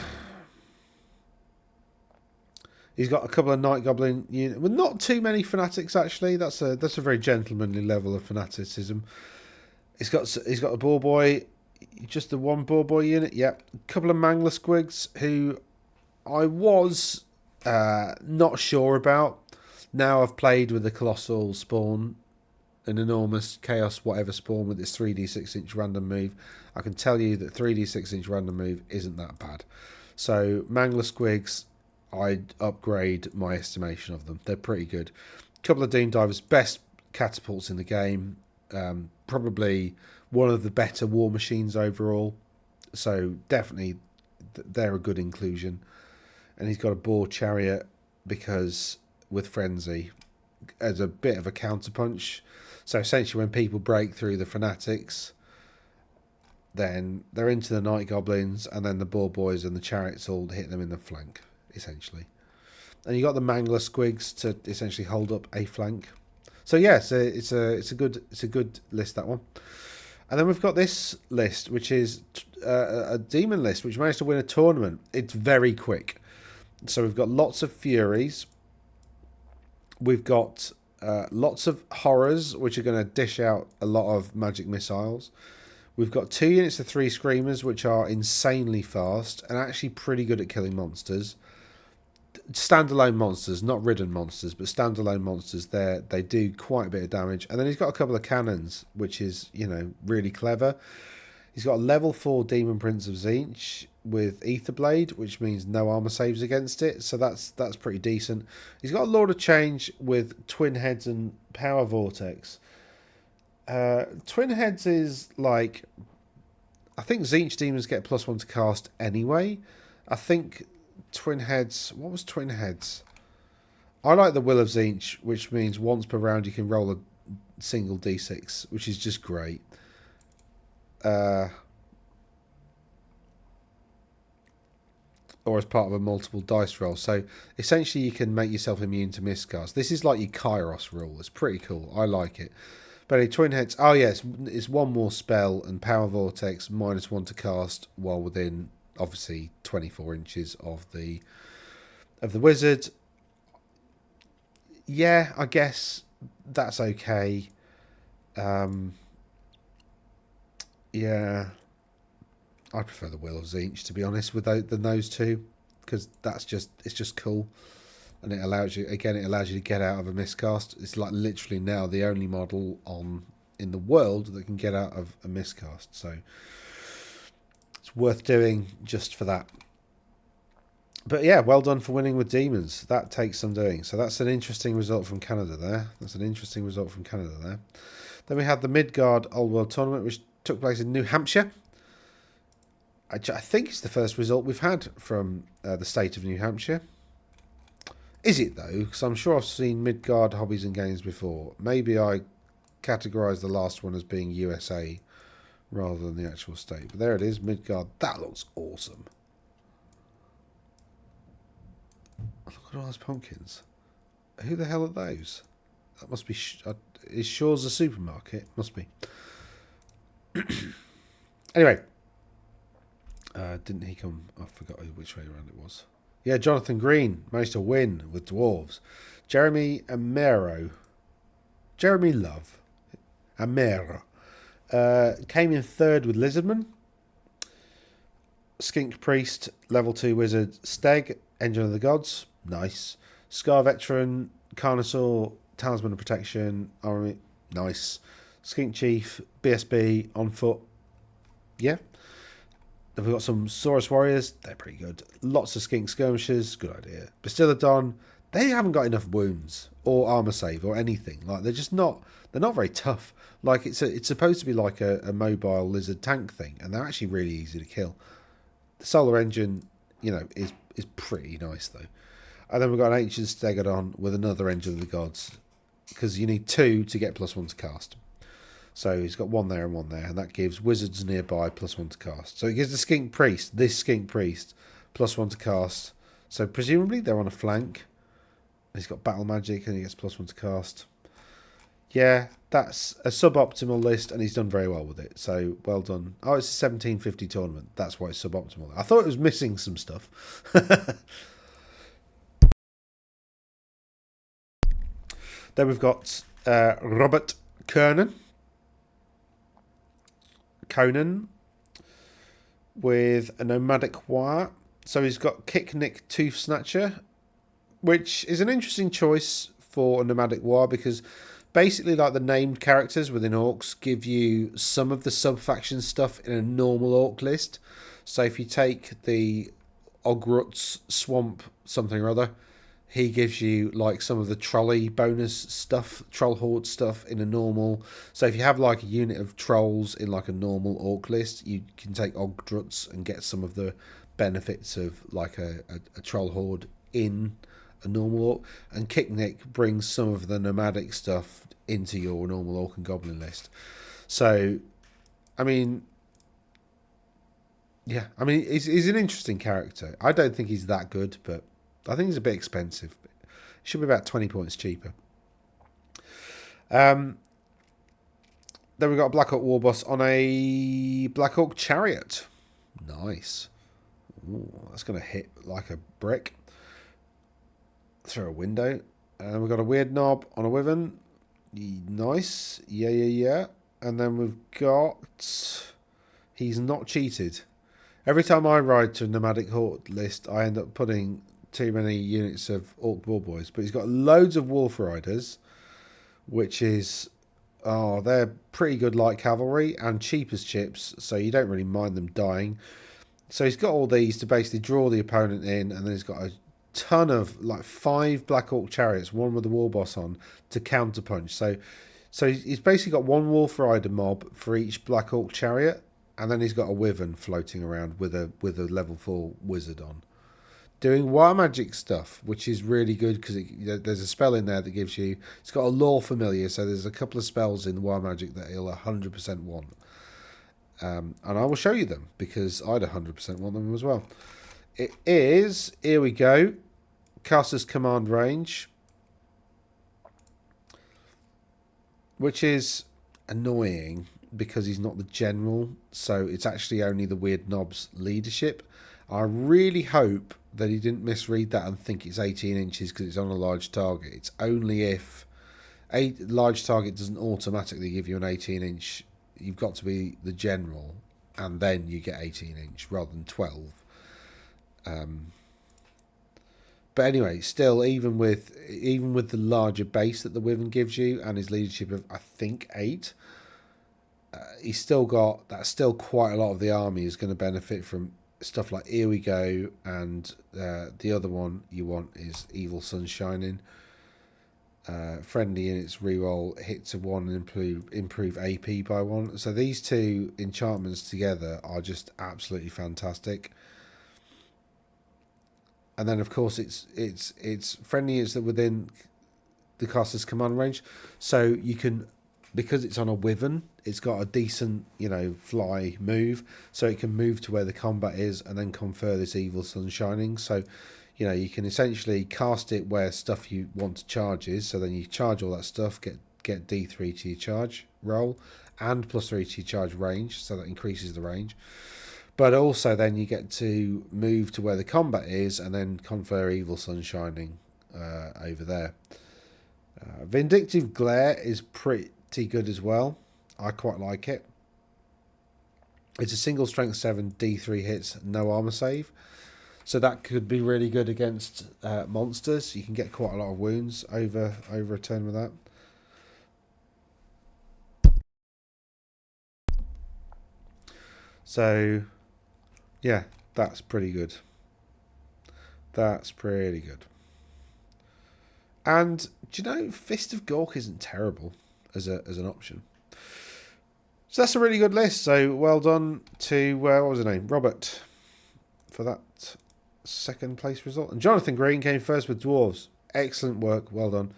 couple of Night Goblin units. Well, not too many Fanatics, actually. That's a very gentlemanly level of fanaticism. He's got a Boar Boy, just the one Boar Boy unit. Yep. A couple of Mangler Squigs, who I was not sure about. Now I've played with the Colossal Spawn, an enormous Chaos whatever spawn with its 3d 6-inch random move. I can tell you that 3d 6-inch random move isn't that bad. So Mangler Squigs, I'd upgrade my estimation of them. They're pretty good. A couple of Doom Divers, best catapults in the game. Probably one of the better war machines overall. So definitely they're a good inclusion. And he's got a Boar Chariot because with Frenzy as a bit of a counterpunch. So essentially when people break through the Fanatics, then they're into the Night Goblins and then the Boar Boys and the Chariots all hit them in the flank, essentially. And you got the Mangler Squigs to essentially hold up a flank. So yeah, it's a good list, that one. And then we've got this list, which is a demon list, which managed to win a tournament. It's very quick. So we've got lots of Furies. We've got lots of Horrors, which are going to dish out a lot of magic missiles. We've got 2 units of 3 Screamers, which are insanely fast and actually pretty good at killing monsters. Standalone monsters, not ridden monsters, but standalone monsters. They do quite a bit of damage. And then he's got a couple of cannons, which is, really clever. He's got a level 4 Demon Prince of Tzeentch with Aetherblade, which means no armor saves against it. So that's pretty decent. He's got a Lord of Change with Twin Heads and Power Vortex. Twin Heads is I think Tzeentch demons get +1 to cast anyway. I think Twin Heads. What was Twin Heads? I like the Will of Zinch, which means once per round you can roll a single d6, which is just great. Or as part of a multiple dice roll. So essentially you can make yourself immune to miscast. This is like your Kairos rule. It's pretty cool. I like it. But anyway, Twin Heads. Oh yes, it's one more spell and Power Vortex -1 to cast while within obviously 24 inches of the wizard. Yeah, I guess that's okay. Yeah, I prefer the Will of Zinch, to be honest, with than those two, because it's just cool, and it allows you to get out of a miscast. It's like literally now the only model in the world that can get out of a miscast, so it's worth doing just for that. But yeah, well done for winning with demons. That takes some doing. So that's an interesting result from Canada there. Then we had the Midgard Old World Tournament, which took place in New Hampshire. I think it's the first result we've had from the state of New Hampshire. Is it, though? Because I'm sure I've seen Midgard Hobbies and Games before. Maybe I categorised the last one as being USA rather than the actual state. But there it is, Midgard. That looks awesome. Look at all those pumpkins. Who the hell are those? That must be... is Shaw's a supermarket? Must be. Anyway. Didn't he come... I forgot which way around it was. Yeah, Jonathan Green managed to win with Dwarves. Jeremy Amero. Jeremy Love. Amero. Came in third with Lizardman. Skink Priest, level 2 wizard. Steg, Engine of the Gods. Nice. Scar Veteran, Carnosaur, Talisman of Protection, Army. Nice. Skink Chief, BSB, on foot. Yeah. Then we've got some Saurus Warriors. They're pretty good. Lots of Skink Skirmishers. Good idea. Bastillodon. They haven't got enough wounds or armor save or anything. Like they're just not. They're not very tough. Like it's supposed to be like a mobile lizard tank thing, and they're actually really easy to kill. The Solar Engine, is pretty nice though. And then we've got an Ancient Stegodon with another Engine of the Gods, because you need 2 to get +1 to cast. So he's got 1 there and 1 there, and that gives wizards nearby +1 to cast. So it gives the Skink Priest, +1 to cast. So presumably they're on a flank. He's got battle magic and he gets +1 to cast. Yeah, that's a suboptimal list, and he's done very well with it. So well done. Oh, it's a 1750 tournament. That's why it's suboptimal. I thought it was missing some stuff. Then we've got Robert Conan with a nomadic war. So he's got Kick Nick Tooth Snatcher, which is an interesting choice for a nomadic war, because basically like the named characters within orcs give you some of the sub-faction stuff in a normal orc list. So if you take the Ogrut's Swamp something or other, he gives you like some of the trolley bonus stuff, troll horde stuff in a normal. So if you have like a unit of trolls in like a normal orc list, you can take Ogdruts and get some of the benefits of like a troll horde in a normal orc. And Kicknick brings some of the nomadic stuff into your normal orc and goblin list. So, I mean, yeah, I mean, he's an interesting character. I don't think he's that good, but I think he's a bit expensive. It should be about 20 points cheaper. Then we've got a Black Orc Warboss on a Black Orc Chariot. Nice. Ooh, that's going to hit like a brick through a window. And we've got a Weird Knob on a Wyvern. Nice. Yeah. And then we've got... He's not cheated. Every time I ride to a Nomadic Horde list, I end up putting too many units of Orc War Boys. But he's got loads of Wolf Riders, which is... Oh, they're pretty good light cavalry and cheap as chips, so you don't really mind them dying. So he's got all these to basically draw the opponent in, and then he's got a ton of, like 5 Black Orc Chariots, one with the Warboss on, to counterpunch. So he's basically got 1 Wolf Rider mob for each Black Orc Chariot, and then he's got a wyvern floating around with a level 4 wizard on, doing wild magic stuff, which is really good because there's a spell in there that gives you. It's got a lore familiar, so there's a couple of spells in wild magic that he'll 100% want, and I will show you them because I'd 100% want them as well. It is, here we go, caster's command range, which is annoying because he's not the general, so it's actually only the weird knob's leadership. I really hope that he didn't misread that and think it's 18 inches because it's on a large target. It's only if a large target doesn't automatically give you an 18-inch. You've got to be the general, and then you get 18-inch rather than 12. But anyway, still, even with the larger base that the Wyvern gives you and his leadership of, I think, 8, he's still got, that's still quite a lot of the army is going to benefit from stuff like Here We Go, and the other one you want is Evil Sun Shining. Friendly units reroll hits of 1 and improve AP by 1. So these two enchantments together are just absolutely fantastic. And then of course it's friendly units that within the caster's command range. So you can, because it's on a wyvern, it's got a decent, fly move, so it can move to where the combat is and then confer this Evil Sun Shining. So, you can essentially cast it where stuff you want to charge is. So then you charge all that stuff, get D3 to your charge roll, and +3 to your charge range, so that increases the range. But also then you get to move to where the combat is and then confer Evil Sun Shining over there. Vindictive Glare is pretty good as well. I quite like it. It's a single strength 7 D3 hits, no armor save. So that could be really good against monsters. You can get quite a lot of wounds over a turn with that. So, yeah, that's pretty good. That's pretty good. And, do you know, Fist of Gork isn't terrible as an option. So that's a really good list. So well done to, what was his name? Robert, for that second place result. And Jonathan Green came first with Dwarves. Excellent work. Well done.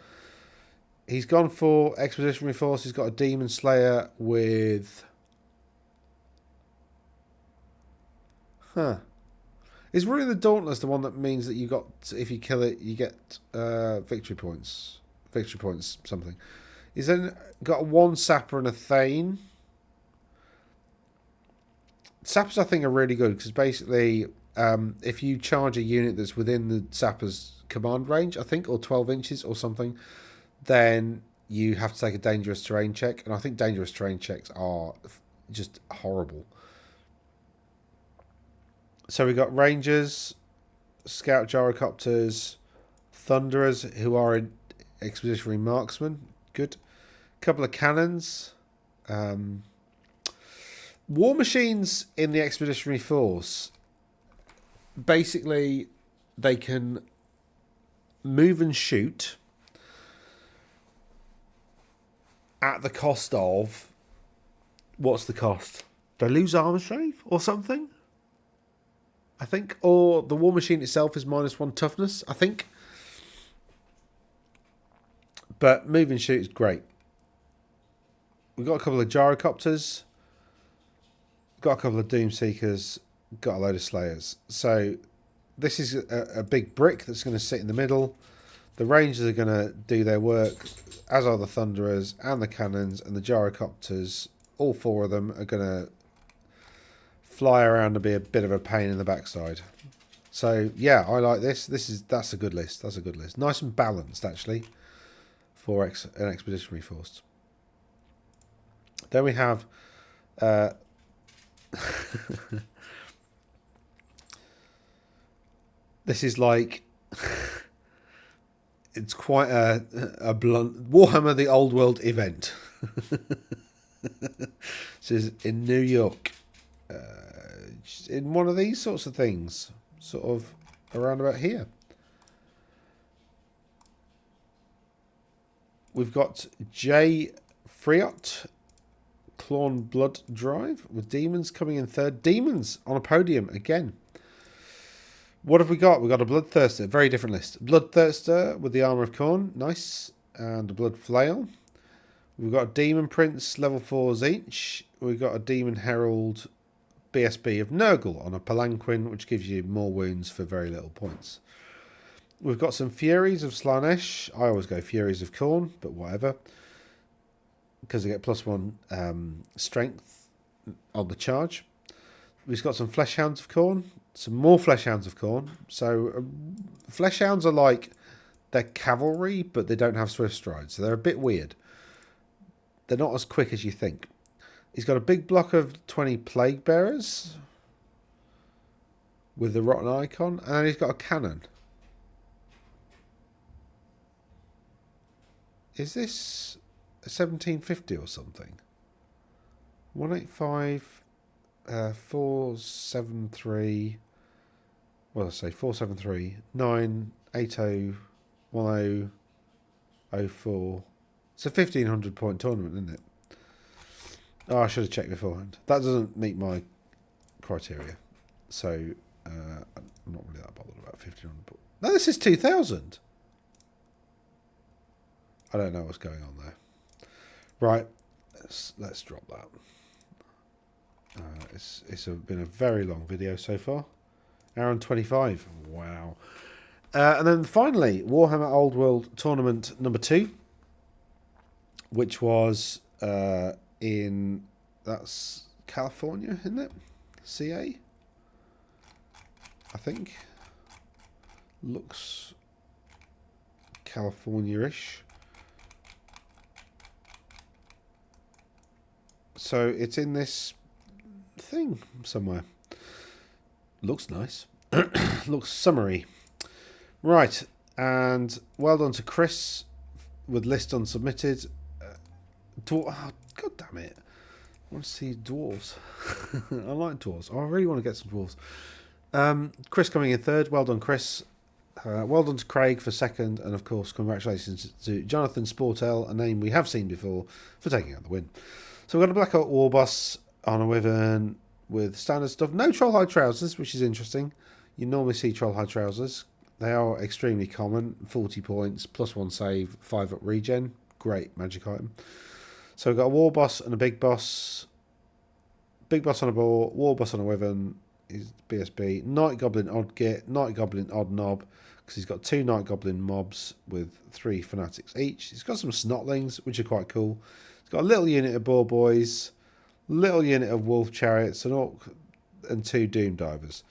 He's gone for Expeditionary Force. He's got a Demon Slayer with... Is Ruin the Dauntless the one that means that you got, if you kill it, you get victory points? Victory points, something. He's then got 1 Sapper and a Thane. Sappers, I think, are really good because basically, if you charge a unit that's within the Sapper's command range, I think, or 12 inches or something, then you have to take a dangerous terrain check. And I think dangerous terrain checks are just horrible. So we've got Rangers, Scout Gyrocopters, Thunderers, who are in Expeditionary Marksmen. Good. Couple of cannons. War Machines in the Expeditionary Force, basically, they can move and shoot at the cost of... What's the cost? They lose armor save or something? I think. Or the War Machine itself is -1 toughness, I think. But move and shoot is great. We've got a couple of Gyrocopters. Got a couple of Doomseekers. Got a load of Slayers. So this is a big brick that's going to sit in the middle. The Rangers are going to do their work, as are the Thunderers and the Cannons and the Gyrocopters. All 4 of them are going to fly around and be a bit of a pain in the backside. So yeah, I like this. That's a good list. That's a good list. Nice and balanced actually for an Expeditionary Force. Then we have this is like it's quite a blunt Warhammer the Old World event. This is in New York. In one of these sorts of things, sort of around about here. We've got Jay Friot, Clawn Blood Drive with demons coming in third. Demons on a podium again. What have we got? We've got a Bloodthirster, very different list. Bloodthirster with the Armour of Khorne, nice, and a Blood Flail. We've got a Demon Prince, level 4s each. We've got a Demon Herald BSB of Nurgle on a Palanquin, which gives you more wounds for very little points. We've got some Furies of Slaanesh. I always go Furies of Khorne, but whatever. Because they get +1 strength on the charge. We've got some Fleshhounds of Khorne. Some more Fleshhounds of Khorne. So Fleshhounds are like, they're cavalry, but they don't have swift stride. So they're a bit weird. They're not as quick as you think. He's got a big block of 20 Plague Bearers with the Rotten Icon. And then he's got a cannon. Is this 1750 or something? 185, 473. What did I say? 473 980 1004. It's a 1500 point tournament, isn't it? Oh, I should have checked beforehand. That doesn't meet my criteria, so I'm not really that bothered about 1500. No, this is 2000. I don't know what's going on there. Right, let's drop that. It's been a very long video so far. Hour and 25. Wow. And then finally, Warhammer Old World Tournament number 2, which was in, that's California, isn't it? CA, I think. Looks California-ish. So it's in this thing somewhere. Looks nice. Looks summery. Right, and well done to Chris with list unsubmitted. Oh, God damn it. I want to see dwarves. I like dwarves. I really want to get some dwarves. Chris coming in third. Well done, Chris. Well done to Craig for second. And, of course, congratulations to Jonathan Sportel, a name we have seen before, for taking out the win. So we've got a Black Oak Warbus on a Wyvern with standard stuff. No Trollhide trousers, which is interesting. You normally see Trollhide trousers. They are extremely common. 40 points, +1 save, 5 up regen. Great magic item. So we've got a Warboss and a Big Boss. Big Boss on a Boar, Warboss on a Wyvern is BSB. Night Goblin Odd Git, Night Goblin Odd Knob, because he's got 2 Night Goblin mobs with 3 Fanatics each. He's got some Snotlings, which are quite cool. He's got a little unit of Boar Boys, little unit of Wolf Chariots, an Orc, and 2 Doom Divers.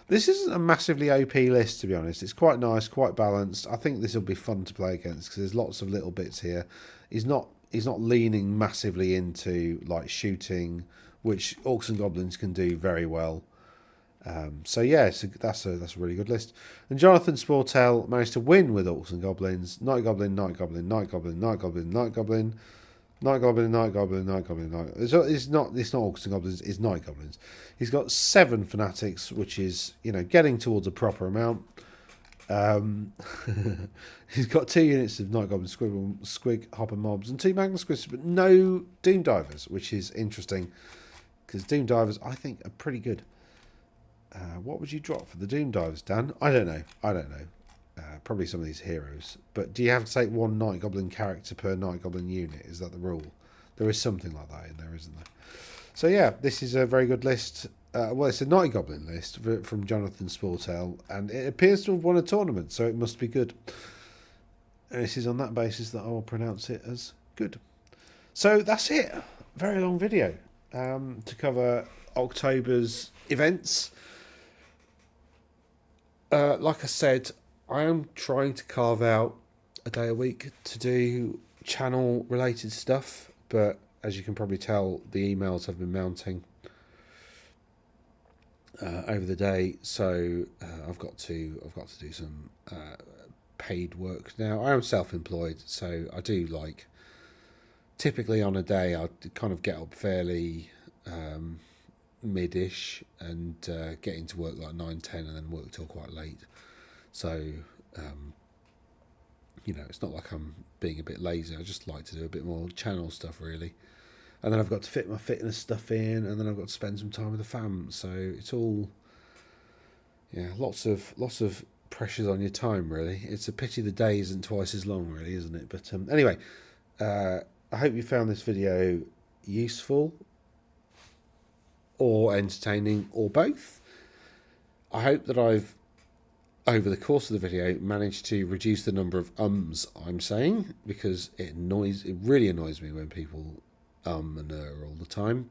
This isn't a massively OP list, to be honest. It's quite nice, quite balanced. I think this will be fun to play against because there's lots of little bits here. He's not leaning massively into like shooting, which Orcs and Goblins can do very well. So yeah, that's a really good list. And Jonathan Sportel managed to win with Orcs and Goblins. Night Goblin, Night Goblin, Night Goblin, Night Goblin, Night Goblin. Night Goblin, Night Goblin, Night Goblin, Night Goblin. It's not Orcs and Goblins, it's Night Goblins. He's got 7 Fanatics, which is, getting towards a proper amount. He's got 2 units of Night Goblin Squig, Hopper Mobs, and 2 Magna Squids, but no Doom Divers, which is interesting, because Doom Divers, I think, are pretty good. What would you drop for the Doom Divers, Dan? I don't know. Probably some of these heroes. But do you have to take 1 Night Goblin character per Night Goblin unit? Is that the rule? There is something like that in there, isn't there? So yeah, this is a very good list. Well, it's a Night Goblin list from Jonathan Sportel, and it appears to have won a tournament, so it must be good. And this is on that basis that I will pronounce it as good. So that's it. Very long video to cover October's events. Like I said, I am trying to carve out a day a week to do channel related stuff, but as you can probably tell, the emails have been mounting over the day, so I've got to do some paid work now. I am self-employed, so I do typically on a day I kind of get up fairly mid-ish and get into work like 9-10 and then work till quite late. So it's not like I'm being a bit lazy. I just like to do a bit more channel stuff really. and then I've got to fit my fitness stuff in, and then I've got to spend some time with the fam. So it's all, yeah, lots of pressures on your time, really. It's a pity the day isn't twice as long, really, isn't it? But anyway, I hope you found this video useful or entertaining or both. I hope that I've, over the course of the video, managed to reduce the number of ums I'm saying, because it really annoys me when people and all the time.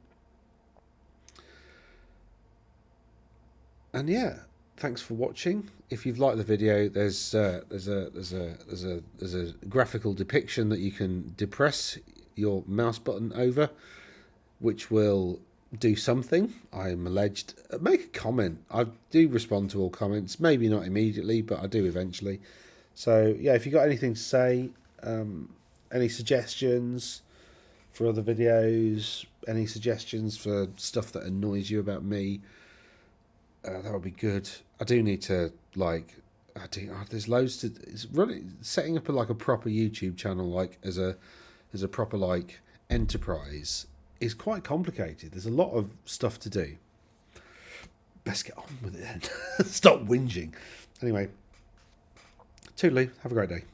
And yeah, thanks for watching. If you've liked the video, there's a graphical depiction that you can depress your mouse button over, which will do something. I'm alleged. Make a comment. I do respond to all comments. Maybe not immediately, but I do eventually. So yeah, if you've got anything to say, any suggestions for other videos, any suggestions for stuff that annoys you about me, that would be good. I do need to, like, there's loads to. It's running, setting up a proper YouTube channel, like as a proper like enterprise, is quite complicated. There's a lot of stuff to do. Best get on with it then. Stop whinging. Anyway, toodaloo. Have a great day.